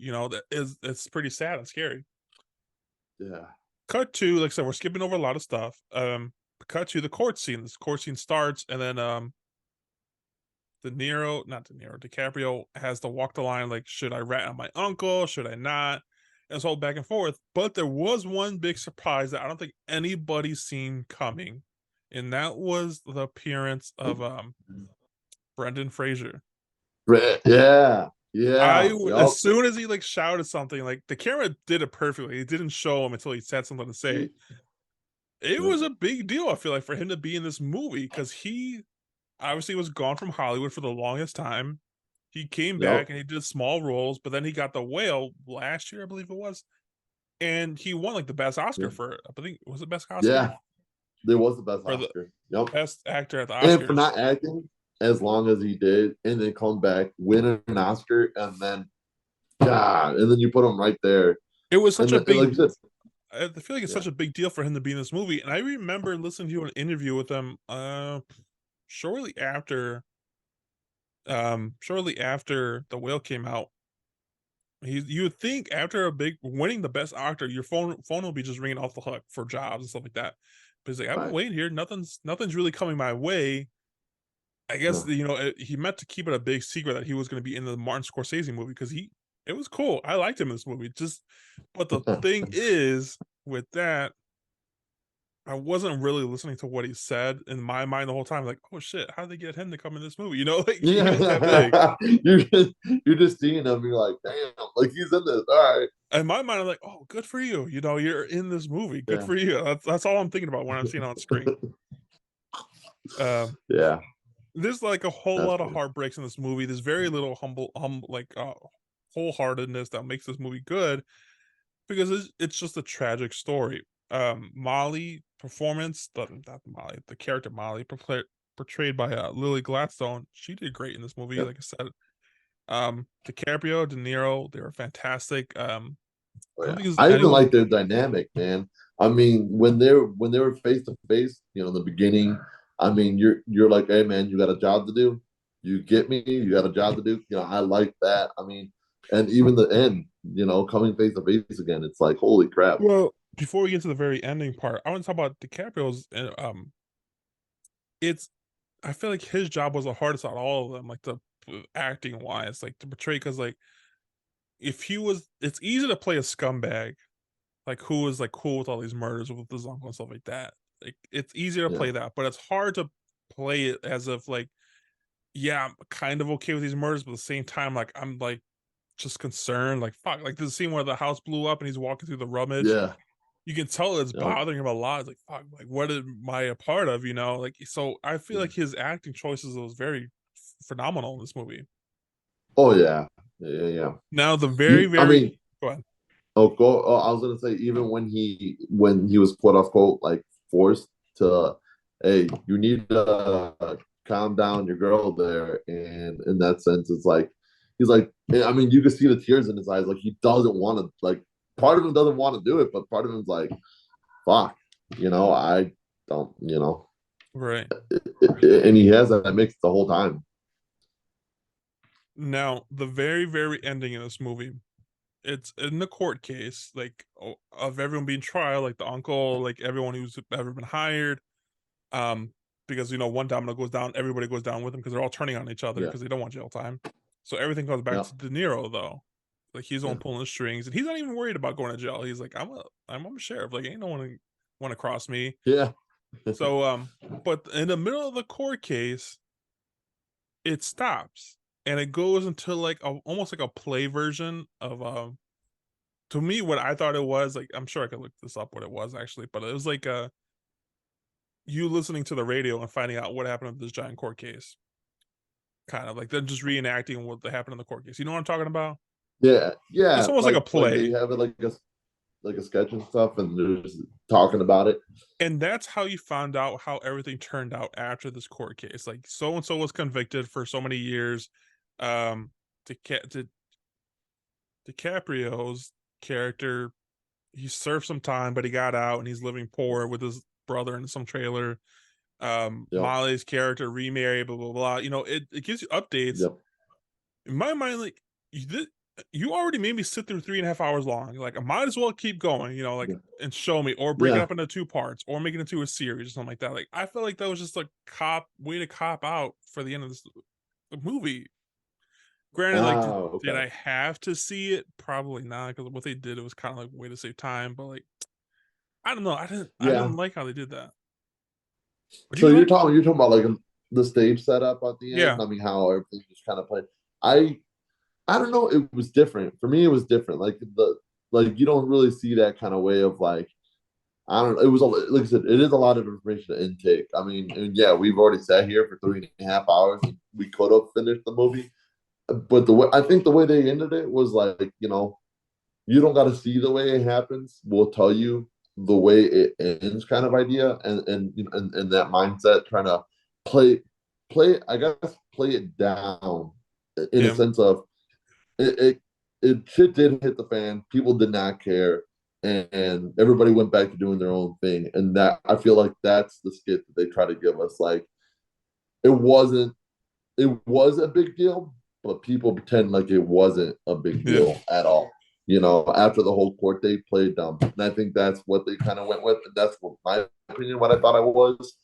It's pretty sad and scary. Yeah, Cut to, like I said, we're skipping over a lot of stuff. Cut to the court scene. This court scene starts, and then not De Niro, DiCaprio has to walk the line. Like, should I rat on my uncle? Should I not? And it's all back and forth. But there was one big surprise that I don't think anybody's seen coming, and that was the appearance of Brendan Fraser. yeah, yeah. Yep. As soon as he like shouted something, like the camera did it perfectly. It didn't show him until he said something to say. It Yep. was a big deal, I feel like, for him to be in this movie because he obviously was gone from Hollywood for the longest time. He came back Yep. and he did small roles, but then he got the Whale last year, I believe it was, and he won like the best Oscar for it. I think was it best Oscar Yeah. There was the best or the Oscar. Yep. best actor at the And for Oscars. not acting as long as he did, and then come back, win an Oscar, and then God, and then you put him right there. It was such And a like big. you said, I feel like it's yeah, such a big deal for him to be in this movie, and I remember listening to an interview with him shortly after Shortly after The Whale came out, you would think after a big winning the best actor, your phone will be just ringing off the hook for jobs and stuff like that. But he's like, I've been Right. waiting here. Nothing's really coming my way. I guess No. he meant to keep it a big secret that he was going to be in the Martin Scorsese movie because it was cool. I liked him in this movie. But the thing is with that, I wasn't really listening to what he said in my mind the whole time. Like, oh shit, how did they get him to come in this movie? Like he was that big. Yeah. You're just seeing him. You're like, damn, like he's in this. All right. In my mind, I'm like, oh, good for you. You're in this movie. Good Yeah. for you. That's all I'm thinking about when I'm seeing it on screen. Um, Yeah. there's like a whole That's lot of funny. heartbreaks in this movie. There's very little wholeheartedness that makes this movie good because it's just a tragic story. Molly performance, not Molly, the character Molly portrayed by Lily Gladstone. She did great in this movie. Yep. Like I said, DiCaprio, De Niro, they were fantastic. Oh, I don't yeah. think there's I even anyone. like their dynamic, man. I mean, when they were face to face, in the beginning, I mean, you're like, hey man, you got a job to do. You get me? You got a job to do. I like that. I mean, and even the end, coming face to face again, it's like, holy crap. Well, before we get to the very ending part, I want to talk about DiCaprio's. It's I feel like his job was the hardest out of all of them, like the acting wise, like to portray because like if he was, it's easy to play a scumbag, like who was like cool with all these murders with his uncle and stuff like that. Like it's easier to Yeah. play that, but it's hard to play it as if like, yeah, I'm kind of okay with these murders, but at the same time, like I'm like just concerned, like fuck, like the scene where the house blew up and he's walking through the rummage. Yeah. You can tell it's Yep. bothering him a lot. It's like, fuck, like what am I a part of? Like so I feel Yeah. like his acting choices was very phenomenal in this movie. Oh yeah. Yeah. Yeah. Now the very, You. I very mean, go ahead. oh, go. Oh, I was gonna say, even when he was quote unquote like forced to, hey, you need to calm down your girl there, and in that sense, it's like he's like, I mean, you can see the tears in his eyes. Like he doesn't want to. Like part of him doesn't want to do it, but part of him's like, fuck, I don't, Right. and he has that mix the whole time. Now the very, very ending in this movie, it's in the court case, like of everyone being trial, like the uncle, like everyone who's ever been hired. Um, because one domino goes down, everybody goes down with them because they're all turning on each other Yeah. because they don't want jail time. So everything comes back Yeah. to De Niro though. Like he's the Yeah. one pulling the strings, and he's not even worried about going to jail. He's like, I'm a sheriff. Like ain't no one want to cross me. Yeah. So but in the middle of the court case, it stops and it goes into like almost like a play version of to me what I thought it was. Like I'm sure I could look this up what it was actually, but it was like you listening to the radio and finding out what happened with this giant court case. Kind of like they're just reenacting what happened in the court case. You know what I'm talking about? Yeah. It's Yeah. almost like a Like they play. have it like a sketch and stuff, and they're just talking about it. And that's how you found out how everything turned out after this court case. Like so and so was convicted for so many years. Um DiCaprio's character, he served some time, but he got out and he's living poor with his brother in some trailer. Yep. Molly's character remarried, blah blah blah. It gives you updates. Yep. In my mind, like you already made me sit through 3.5 hours long. Like I might as well keep going, like Yeah. and show me or break it Yeah. up into 2 parts or make it into a series or something like that. Like I felt like that was just a way to cop out for the end of the movie. Granted, like did Okay. I have to see it? Probably not, because what they did, it was kind of like a way to save time. But like I don't know, I Yeah. didn't like how they did that. What do So you you're like? talking about like the stage setup at the end. Yeah, I mean, how everything just kind of played. I don't know. It was different for me. It was different. Like you don't really see that kind of way of like, I don't know. It was like I said, it is a lot of information to intake. I mean, and yeah, we've already sat here for 3.5 hours. And we could have finished the movie, but I think the way they ended it was like, you don't got to see the way it happens. We'll tell you the way it ends, kind of idea, and that mindset, trying to play. I guess play it down in a yeah, sense of it shit did hit the fan. People did not care, and everybody went back to doing their own thing. And that I feel like that's the skit that they try to give us. Like it wasn't. it was a big deal, but people pretend like it wasn't a big Yeah. deal at all. You know, after the whole court date played dumb, and I think that's what they kind of went with, and that's what my opinion, what I thought I was.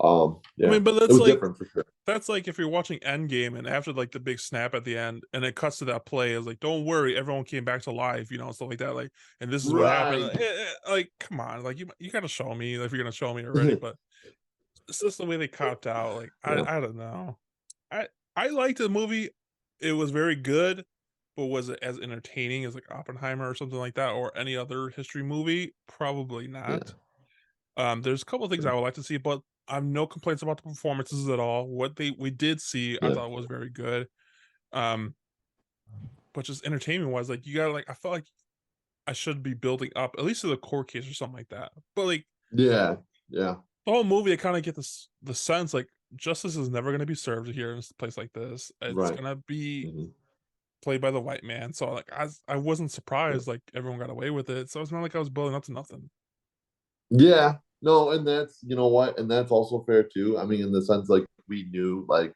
I Yeah, mean, but it that's was like different for sure. that's like if you're watching Endgame and after like the big snap at the end and it cuts to that play, it's like, don't worry, everyone came back to life, and stuff like that. Like, and this is what happened. Right. Like, come on, like you gotta show me if you're gonna show me already. But it's just the way they copped out. Like, Yeah. I don't know. I liked the movie. It was very good, but was it as entertaining as like Oppenheimer or something like that, or any other history movie? Probably Yeah. not. There's a couple of things I would like to see, but I have no complaints about the performances at all. What we did see, I Yeah. thought was very good. Um, but just entertainment wise, like you gotta like, I felt like I should be building up at least to the court case or something like that. But like Yeah. Yeah. the whole movie, I kind of get the sense like justice is never going to be served here in a place like this. It's Right. gonna be Mhm. played by the white man. So like I wasn't Yeah. surprised like everyone got away with it. So it's not like I was building up to nothing. Yeah, no, and that's you know what, and that's also fair too. I mean, in the sense like we knew, like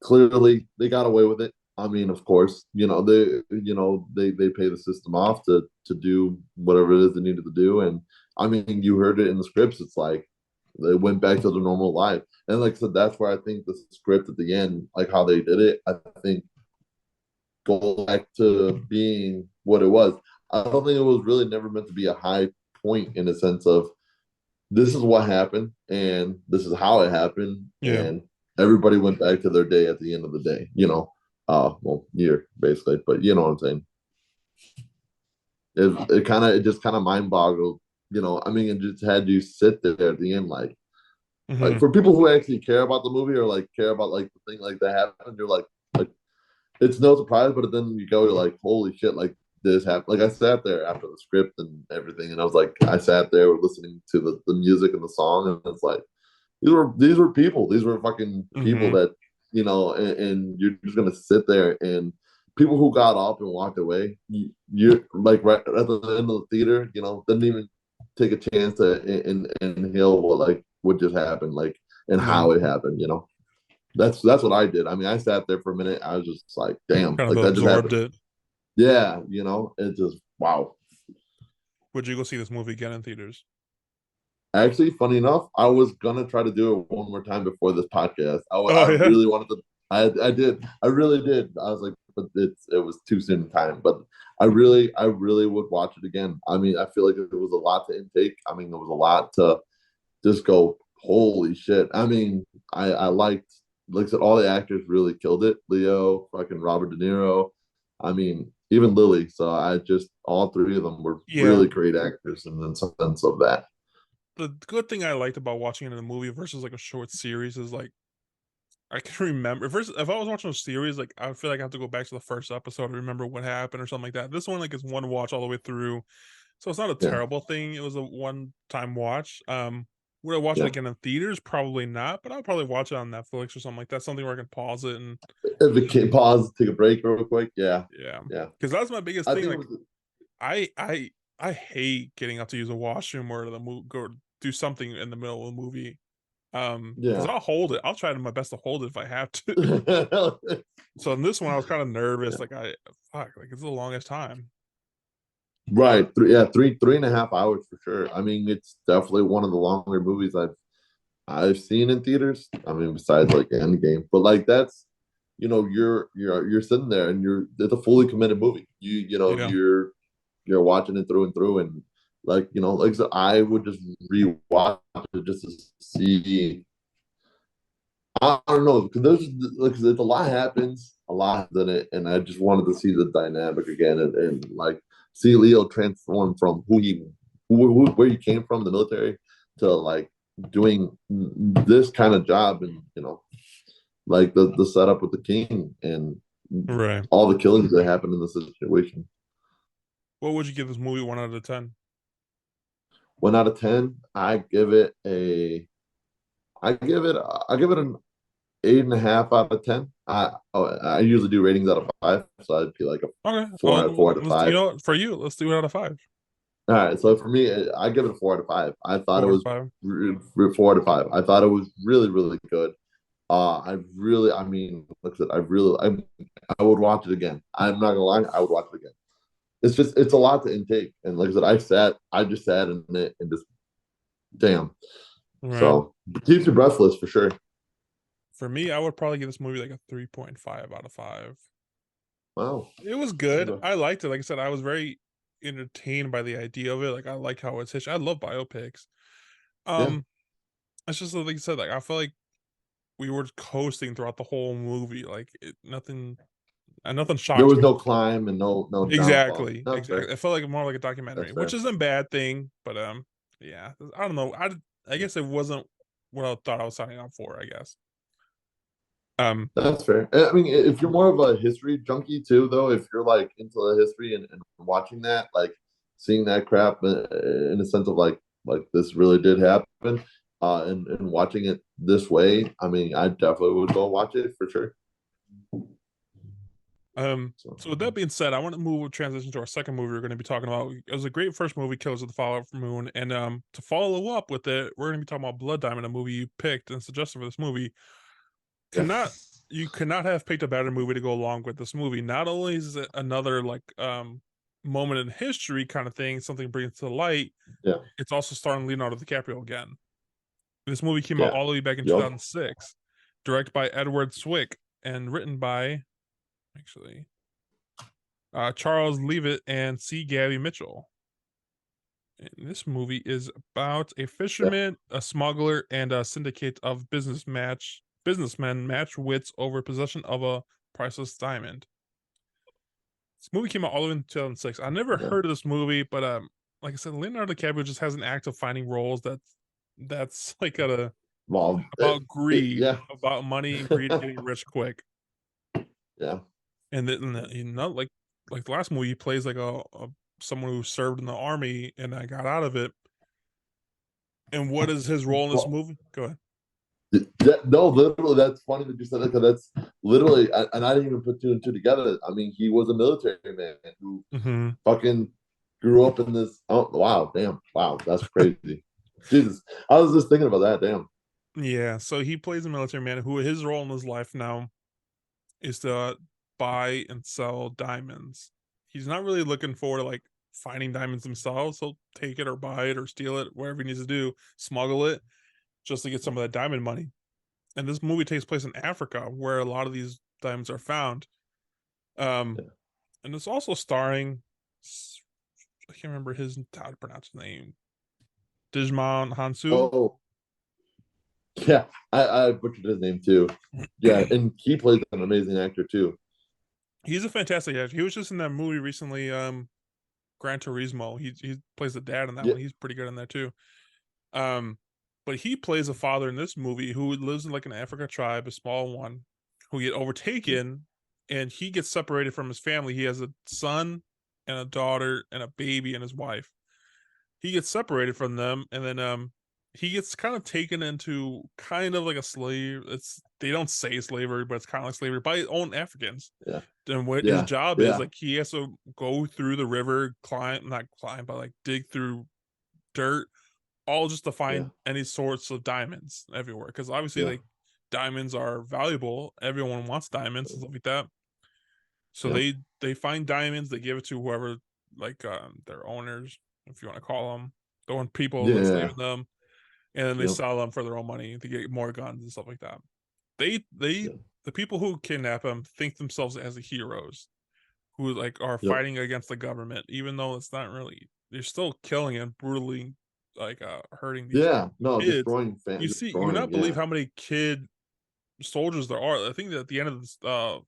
clearly they got away with it. I mean, of course, they pay the system off to do whatever it is they needed to do, and I mean, you heard it in the scripts. It's like they went back to their normal life, and like I said, that's where I think the script at the end, like how they did it, I think go back to being what it was. I don't think it was really never meant to be a high point in a sense of this is what happened and this is how it happened, Yeah. and everybody went back to their day at the end of the day, well, year basically, but you know what I'm saying. It just kind of mind boggled, I mean, it just had you sit there at the end, like Hmm. for people who actually care about the movie or like care about like the thing like that happened, you're like it's no surprise, but then you go to like, holy shit, like this happened. Like I sat there after the script and everything, and I was like, I sat there listening to the music and the song, and it's like these were people, these were fucking people Hmm. that and you're just gonna sit there and people who got up and walked away, you're like right at the end of the theater, didn't even take a chance to inhale what just happened, like and Yeah. how it happened, That's what I did. I mean, I sat there for a minute. I was just like, damn, Kind of like that just absorbed happened. it. Yeah, it just wow. Would you go see this movie again in theaters? Actually, funny enough, I was gonna try to do it one more time before this podcast. I Oh yeah. really wanted to. I did. I really did. I was like, but it was too soon in time. But I really would watch it again. I mean, I feel like it was a lot to intake. I mean, there was a lot to just go. Holy shit! I mean, I liked, like I said, all the actors really killed it. Leo, fucking Robert De Niro. I mean, even Lily. So I just all three of them were Yeah. really great actors in the sense of that. The good thing I liked about watching it in a movie versus like a short series is like I can remember first if I was watching a series, like I feel like I have to go back to the first episode to remember what happened or something like that. This one like is one watch all the way through. So it's not a Yeah, terrible thing. It was a one time watch. Would I watch it yeah. again in theaters? Probably not, but I'll probably watch it on Netflix or something like that. Something where I can pause it and If it can pause, take a break real quick. Yeah, yeah. yeah. Because that's my biggest I thing. think it Like was. I hate getting up to use a washroom or the move go do something in the middle of a movie. Because Yeah. I'll hold it. I'll try to my best to hold it if I have to. So in this one, I was kind of nervous. Yeah. Like like it's the longest time. Right. Yeah. Three and a half hours for sure. I mean, it's definitely one of the longer movies I've seen in theaters. I mean, besides like Endgame, but like that's you're sitting there and it's a fully committed movie. Yeah. You're watching it through and through, and like I said, I would just rewatch it just to see. I don't know because there's a lot happens, a lot in it, and I just wanted to see the dynamic again and like see Leo transform from where he came from, the military, to like doing this kind of job, and like the setup with the king and Right. all the killings that happened in the situation. What would you give this movie 1 out of 10? 1 out of 10, I give it an 8.5 out of 10. I usually do ratings out of 5, so I'd be like a Okay. four out of You 5. know what? For you, let's do it out of 5. All right, so for me, I give it a 4 out of 5. I thought it Four or was five. 4 out of 5. I thought it was really, really good. I mean, like I said, I would watch it again. I'm not gonna lie, I would watch it again. It's a lot to intake, and like I said, I just sat in it and just damn. Right. So it keeps you breathless for sure. For me, I would probably give this movie like a 3.5 out of 5. Wow. It was good. Okay. I liked it. Like I said, I was very entertained by the idea of it. Like I like how it's hitched. I love biopics. Yeah. Um, it's just like I said, like I feel like we were coasting throughout the whole movie. Like nothing There shocked was me. no climb and no downfall. Exactly, That's exactly. fair. I felt like more like a documentary, That's which fair. isn't a bad thing, but yeah, I don't know. I guess it wasn't what I thought I was signing up for. I guess. That's fair. I mean, if you're more of a history junkie too, though, if you're like into the history and watching that, like seeing that crap in a sense of like this really did happen, and watching it this way, I mean, I definitely would go watch it for sure. So So with that being said, I want to transition to our second movie we're going to be talking about. It was a great first movie, Killers of the Flower Moon, and to follow up with it, we're going to be talking about Blood Diamond, a movie you picked and suggested for this movie. yeah, You could not have picked a better movie to go along with this movie. Not only is it another like moment in history kind of thing, something brings to light, yeah, it's also starring Leonardo DiCaprio again. This movie came out yeah. all the way back in Yep. 2006, directed by Edward Zwick and written by actually Charles Leavitt and C. Gabby Mitchell. And this movie is about a Yeah. fisherman, a smuggler, and a syndicate of businessmen match wits over possession of a priceless diamond. This movie came out all the way in 2006. I never Yeah. heard of this movie, but like I said, Leonardo DiCaprio just has an act of finding roles that's like Well, about greed, yeah. about money and greed, getting rich quick. Yeah. And then you know, like the last movie, he plays like a someone who served in the army and I got out of it. And what is his role in this Well, movie? Go ahead. no, literally, that's funny that you said that because that's literally, and I didn't even put two and two together. I mean, he was a military man who Mm-hmm. fucking grew up in this. Oh, wow, damn, wow, that's crazy. Jesus, I was just thinking about that. Damn. Yeah, so he plays a military man who his role in his life now is to buy and sell diamonds. He's not really looking forward to like finding diamonds themselves. He'll take it or buy it or steal it, whatever he needs to do, smuggle it just to get some of that diamond money. And this movie takes place in Africa, where a lot of these diamonds are found. Um, Yeah. and it's also starring I can't remember how to pronounce his name. Dijman Hansu. Oh, yeah, I butchered his name too. Yeah, and he plays an amazing actor too. He's a fantastic actor. He was just in that movie recently, Gran Turismo. He plays the dad in that Yeah, one. He's pretty good in that too. Um, but he plays a father in this movie who lives in like an Africa tribe, a small one, who get overtaken, and he gets separated from his family. He has a son and a daughter and a baby and his wife. He gets separated from them, and then he gets kind of taken into kind of like a slave. They don't say slavery, but it's kind of like slavery by his own Africans. yeah, And what his yeah, job is, yeah, like he has to go through the river, not climb, but like dig through dirt, all just to yeah, find any sorts of diamonds everywhere. Because obviously, yeah, like diamonds are valuable. Everyone wants diamonds and stuff like that. So yeah, they find diamonds, they give it to whoever, like their owners, if you want to call them, the one people yeah, enslaving them, and then they yep, sell them for their own money to get more guns and stuff like that. They yeah, the people who kidnap them think themselves as the heroes who like are yep, fighting against the government, even though it's not really. They're still killing and brutally like hurting these yeah. No, kids. You destroying. not believe Yeah, how many kid soldiers there are. I think that at the end of this, the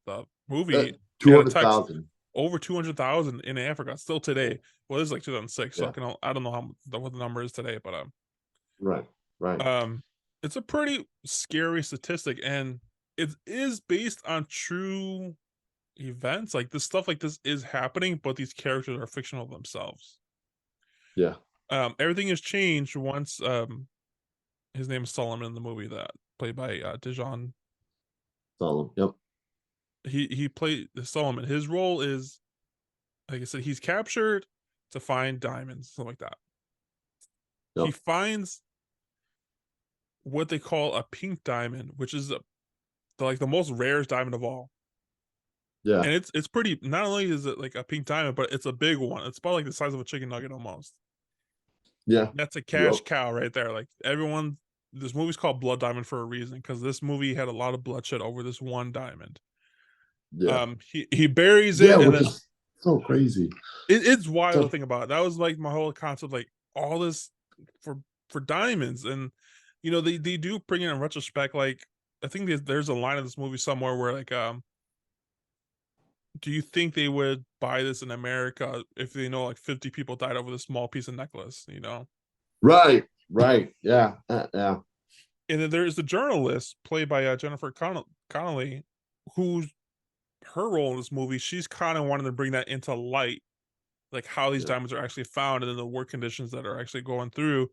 movie, they two had a hundred text thousand. over 200,000 in Africa still Yeah, today. Well, this is like 2006, so yeah, I don't know what the number is today, but right, right. um, it's a pretty scary statistic, and it is based on true events. Like this stuff like this is happening, but these characters are fictional themselves. Yeah, Everything has changed once his name is Solomon in the movie that played by Dijon. solemn. Yep, He played Solomon. His role is, like I said, he's captured to find diamonds, something like that. He yep, finds what they call a pink diamond, which is the most rarest diamond of all. Yeah. And it's pretty. Not only is it like a pink diamond, but it's a big one. It's about like the size of a chicken nugget almost. Yeah. That's a cash cow right there. Like everyone, this movie's called Blood Diamond for a reason, because this movie had a lot of bloodshed over this one diamond. Yeah. He buries Yeah, it, and which then is so crazy. it's wild So, to think about. That was like my whole concept, like all this for diamonds, and they do bring it in retrospect. Like I think there's a line in this movie somewhere where like do you think they would buy this in America if they know like 50 people died over this small piece of necklace? right. Yeah. Yeah. And then there's the journalist played by Jennifer Connelly, who's her role in this movie. She's kind of wanting to bring that into light, like how these Yeah. diamonds are actually found and then the work conditions that are actually going through.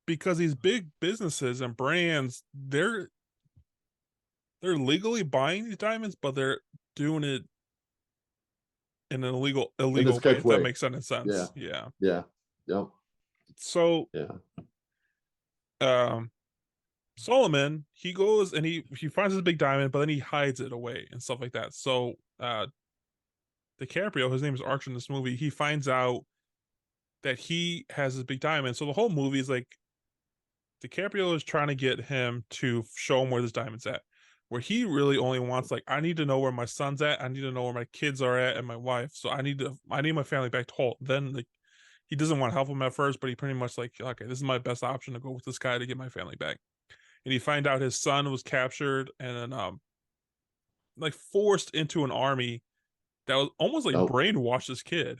Because these big businesses and brands, they're legally buying these diamonds, but they're doing it in an illegal In way, this sketch if way. that makes any sense. Yeah. Yep. So Yeah. Solomon, he goes and he finds his big diamond, but then he hides it away and stuff like that. So DiCaprio, his name is Archer in this movie, he finds out that he has his big diamond. So the whole movie is like DiCaprio is trying to get him to show him where this diamond's at. Where he really only wants, like, I need to know where my son's at, I need to know where my kids are at, and my wife. So I need my family back to whole. Then like he doesn't want to help him at first, but he pretty much like, okay, this is my best option to go with this guy to get my family back. And he find out his son was captured and then like forced into an army that was almost like brainwashed this kid.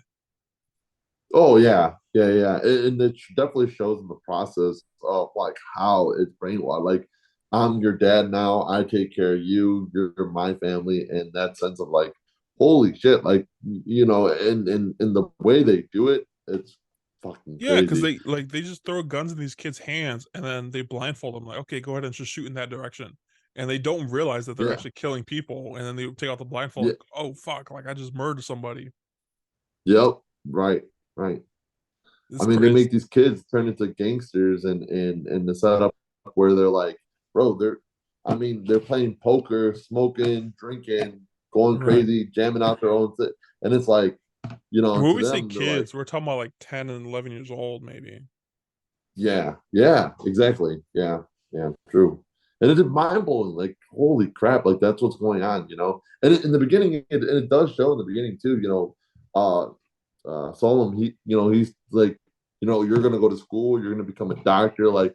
Oh yeah. And it definitely shows in the process of like how it's brainwashed. Like, I'm your dad now. I take care of you. You're my family. And that sense of like, holy shit, like, and the way they do it, it's fucking Yeah, because crazy. they just throw guns in these kids' hands and then they blindfold them, like, okay, go ahead and just shoot in that direction. And they don't realize that they're Yeah. actually killing people, and then they take out the blindfold, Yeah. like, oh fuck, like I just murdered somebody. Yep. Right. It's I mean, they crazy. make these kids turn into gangsters and the setup where they're like, bro, they're playing poker, smoking, drinking, going Right. crazy, jamming out their own thing. And it's like, When to we say them, they're like, kids, we're talking about like 10 and 11 years old, maybe. yeah, exactly. Yeah, true. And it's mind blowing. Like, holy crap, like that's what's going on, And in the beginning, it does show in the beginning too, Solomon, he's like, you're gonna go to school, you're gonna become a doctor, like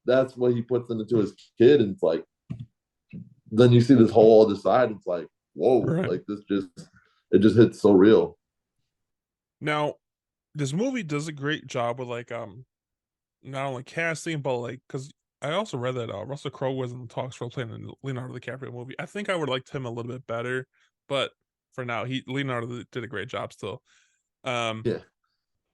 that's what he puts into his kid, and it's like, then you see this whole other side, it's like, whoa, Right. like it just hits so real. Now, this movie does a great job with like not only casting, but like, because I also read that Russell Crowe was in the talks for playing the Leonardo DiCaprio movie. I think I would liked him a little bit better, but for now, Leonardo did a great job still. Yeah.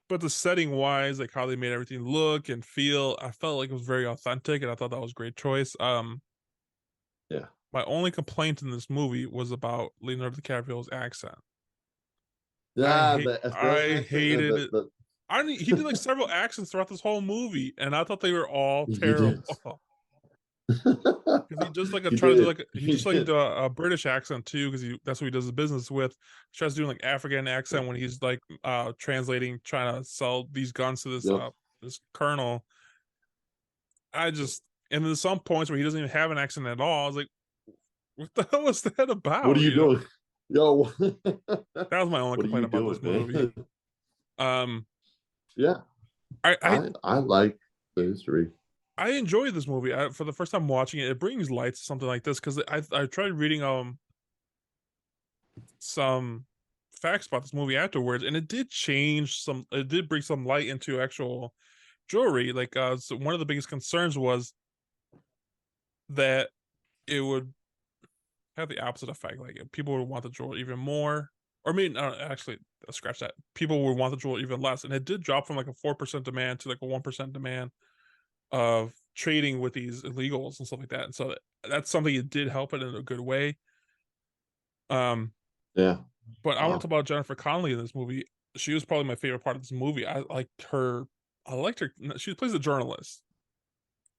But the setting wise, like how they made everything look and feel, I felt like it was very authentic, and I thought that was a great choice. Yeah. My only complaint in this movie was about Leonardo DiCaprio's accent. Yeah, I hated it. He did like several accents throughout this whole movie, and I thought they were all terrible. Because he just like a British accent too, because that's what he does his business with. He tries to do like African accent when he's like translating, trying to sell these guns to this this colonel. And there's some points where he doesn't even have an accent at all. I was like, what the hell was that about? What are you doing? Yo, that was my only complaint about this movie. Yeah, I like the history. I enjoyed this movie. For the first time watching it, it brings light to something like this, because I tried reading some facts about this movie afterwards, and it did bring some light into actual jewelry. Like so one of the biggest concerns was that it would have the opposite effect. Like people would want the jewelry even more, or I mean, actually, scratch that. People would want the jewelry even less, and it did drop from like a 4% demand to like a 1% demand of trading with these illegals and stuff like that. And so that's something that did help it in a good way. Yeah. But I want to talk about Jennifer Connelly in this movie. She was probably my favorite part of this movie. I liked her. She plays a journalist.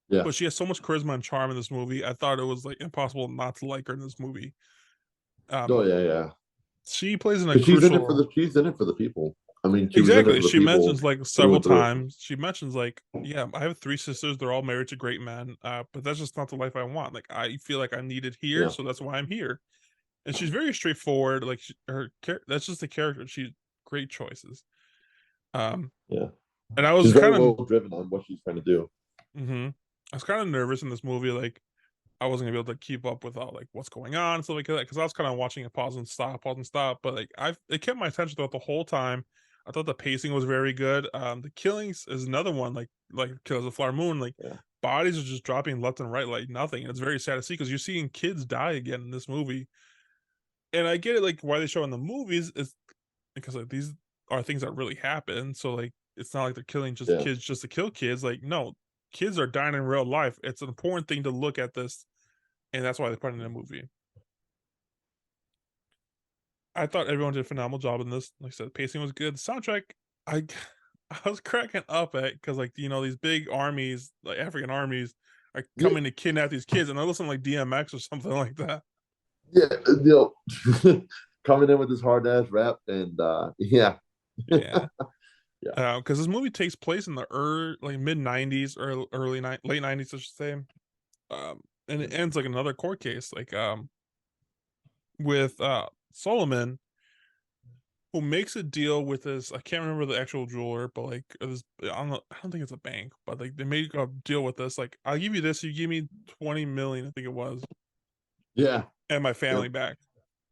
Yeah. but she has so much charisma and charm in this movie. I thought it was like impossible not to like her in this movie. Oh Um, yeah. she plays in a Because crucial role. she's in it for the people. I mean, she was in it Exactly. for the She people mentions like through several and through. times. She mentions like, yeah, I have three sisters. They're all married to great men. But that's just not the life I want. Like, I feel like I'm needed here, Yeah. so that's why I'm here. And she's very straightforward. Like that's just the character. She's great choices. Um, Yeah. and I She's was very kind well of, driven on what she's trying to do. I was kind of nervous in this movie. Like, I wasn't gonna be able to keep up with all like what's going on and stuff like that because I was kind of watching it pause and stop. But like it kept my attention throughout the whole time. I thought the pacing was very good. The killings is another one like Kills of Flower Moon. Like Yeah. bodies are just dropping left and right like nothing. And it's very sad to see because you're seeing kids die again in this movie. And I get it like why they show in the movies is because like these are things that really happen. So like it's not like they're killing just Yeah. kids just to kill kids. Like no, kids are dying in real life. It's an important thing to look at this, and that's why they put it in a movie. I thought everyone did a phenomenal job in this. Like I said, the pacing was good. The soundtrack, I I was cracking up at because like these big armies, like African armies, are Yeah. coming to kidnap these kids, and I listen like DMX or something like that. Yeah. Coming in with this hard ass rap and yeah. Yeah, Yeah. because this movie takes place in the like mid '90s or late '90s, I should say. And it ends like another court case, like with Solomon, who makes a deal with this. I can't remember the actual jeweler, but like this, I don't think it's a bank, but like they make a deal with this. Like, I'll give you this, you give me 20 million, I think it was, Yeah. and my Yeah. family back.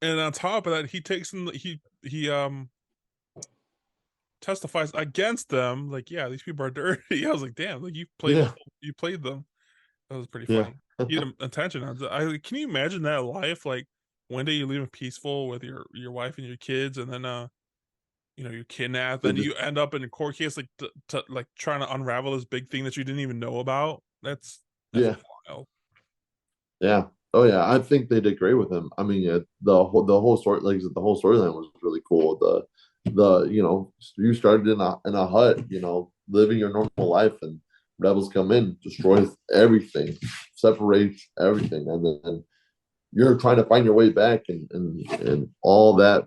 And on top of that, he takes in he testifies against them. Like, yeah, these people are dirty. I was like, damn, like Yeah. you played them. That was pretty Yeah. funny. You had attention on. Can you imagine that life? Like one day you're living peaceful with your wife and your kids, and then you kidnap, They then just you end up in a court case like like trying to unravel this big thing that you didn't even know about. That's yeah. wild. Yeah. Oh yeah. I think they did great with him. I mean, yeah, the whole story, like I said, the whole storyline was really cool. You started in a hut, living your normal life, and rebels come in, destroys everything, separates everything, and then you're trying to find your way back, and all that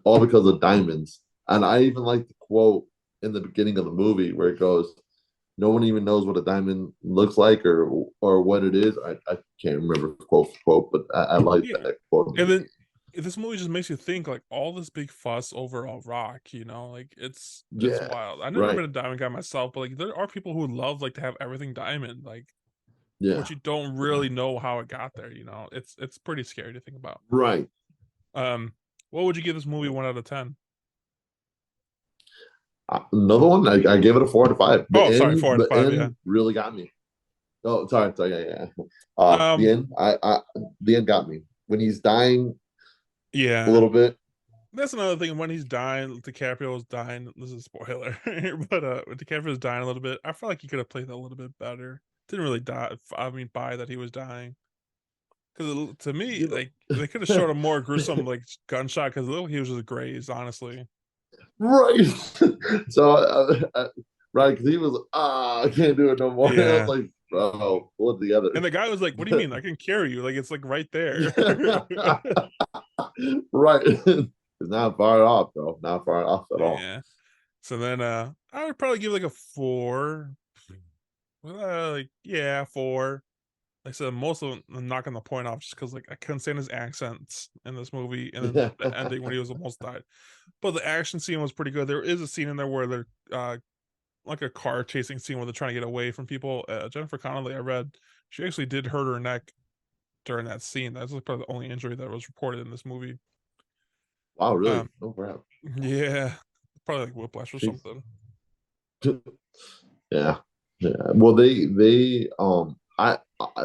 all because of diamonds. And I even like the quote in the beginning of the movie where it goes, "No one even knows what a diamond looks like or what it is." I can't remember quote for quote, but I like Yeah, that quote. and then this movie just makes you think like all this big fuss over a rock. Like it's Yeah, wild. I've never right. been a diamond guy myself, but like there are people who love like to have everything diamond, like Yeah, but you don't really know how it got there. It's pretty scary to think about. right. Um, what would you give this movie 1 out of 10? Another one, I gave it a 4 out of 5. Oh, sorry, 4 out of 5. Yeah. The end really got me. Oh, sorry, yeah. The Um, end, the end got me when he's dying a yeah. little bit. That's another thing. When he's dying, DiCaprio was dying. This is a spoiler, but when DiCaprio's dying a little bit, I felt like he could have played that a little bit better. Didn't really die. I mean, buy that he was dying because to me, You like they could have showed a more gruesome like gunshot because he was just grazed. Honestly, right. So, right, because he was, I can't do it no more. I was yeah. like, bro, pull it together. And the guy was like, "What do you mean? I can carry you? Like it's like right there." Right. It's not far off, bro. Not far off at all. Yeah. So then I would probably give like a 4. Like yeah, 4. Like I said, most of them I'm not gonna point off just because like I couldn't stand his accents in this movie, and then Yeah. the ending when he was almost died. But the action scene was pretty good. There is a scene in there where they're like a car chasing scene where they're trying to get away from people. Jennifer Connelly, I read, she actually did hurt her neck during that scene. That's like probably the only injury that was reported in this movie. Wow, really? Um, No crap. yeah, probably like whiplash or Jeez. something. Yeah. Yeah. Well,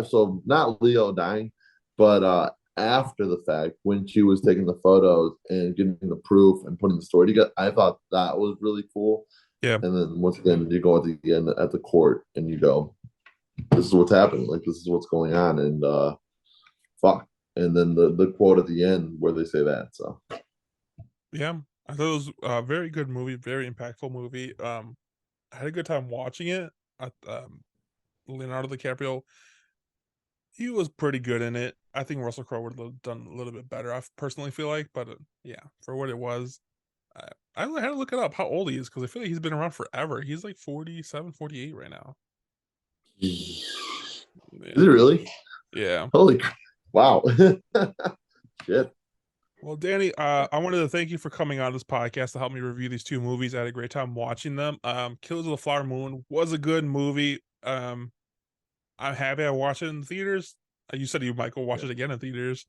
so not Leo dying, but after the fact, when she was taking the photos and getting the proof and putting the story together, I thought that was really cool. Yeah, And then once again, you go at the end at the court and you go, "This is what's happening. Like this is what's going on." And fuck. And then the quote at the end where they say that. So yeah. I thought it was a very good movie, very impactful movie. I had a good time watching it. Leonardo DiCaprio, he was pretty good in it. I think Russell Crowe would have done a little bit better. I personally feel like, but yeah, for what it was, I had to look it up how old he is because I feel like he's been around forever. He's like 47, 48 right now. Is Yeah. it really? Yeah. Holy crap. Wow. Shit. Well, Danny, I wanted to thank you for coming on this podcast to help me review these two movies. I had a great time watching them. Killers of the Flower Moon was a good movie. I'm happy I watched it in theaters. You said you might go watch it again in theaters.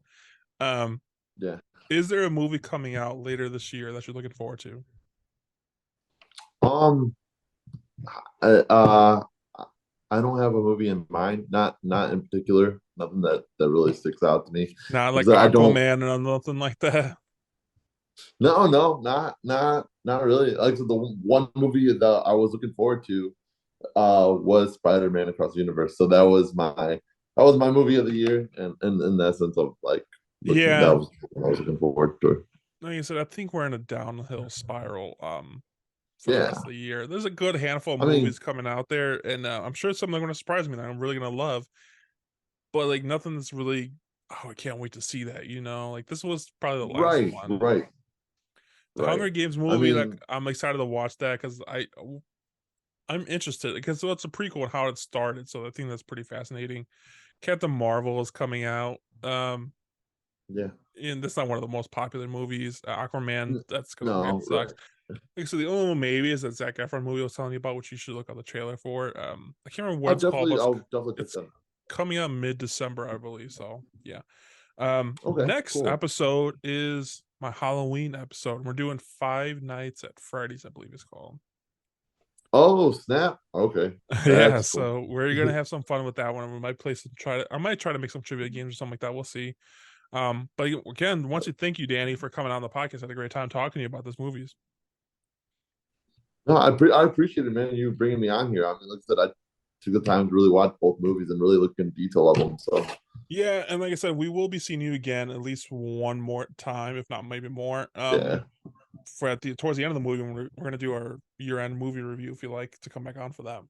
Yeah. Is there a movie coming out later this year that you're looking forward to? I, I don't have a movie in mind. Not in particular. Nothing that really sticks out to me. Not like I don't. Aquaman or nothing like that. No, not really. Like the one movie that I was looking forward to was Spider-Man Across the Universe. So that was my movie of the year, and in that sense of like Yeah. that was what I was looking forward to. Like I said, I think we're in a downhill spiral for the Yeah. rest of the year. There's a good handful of I mean- movies coming out there, and I'm sure some are going to surprise me that I'm really going to love. But like nothing that's really, oh, I can't wait to see that. Like this was probably the last one. Right. The Hunger Games movie, I mean, like I'm excited to watch that because I'm interested because it's a prequel and how it started. So I think that's pretty fascinating. Captain Marvel is coming out. yeah. And that's not one of the most popular movies. Aquaman, that's because No, Aquaman sucks. right. So the only one maybe is that Zac Efron movie I was telling you about, which you should look on the trailer for. I can't remember what it's called, but I'll definitely pick it's that up. coming out mid-December, I believe. So yeah. Okay, Next cool. episode is my Halloween episode. We're doing Five Nights at Freddy's, I believe it's called. Oh snap! Okay, Yeah, cool. so we're gonna have some fun with that one. We might I might try to make some trivia games or something like that. We'll see. But again, once you thank you, Danny, for coming on the podcast. I had a great time talking to you about these movies. No, I appreciate it, man. You bringing me on here. I mean, like I said, I took the time to really watch both movies and really look in detail of them. So Yeah, and like I said, we will be seeing you again at least one more time, if not maybe more. yeah, For towards the end of the movie, we're gonna do our year-end movie review. If you like to come back on for that.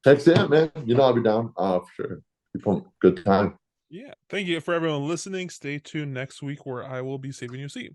heck yeah, man. I'll be down for sure. Good time. Yeah, thank you for everyone listening. Stay tuned next week where I will be saving you a seat.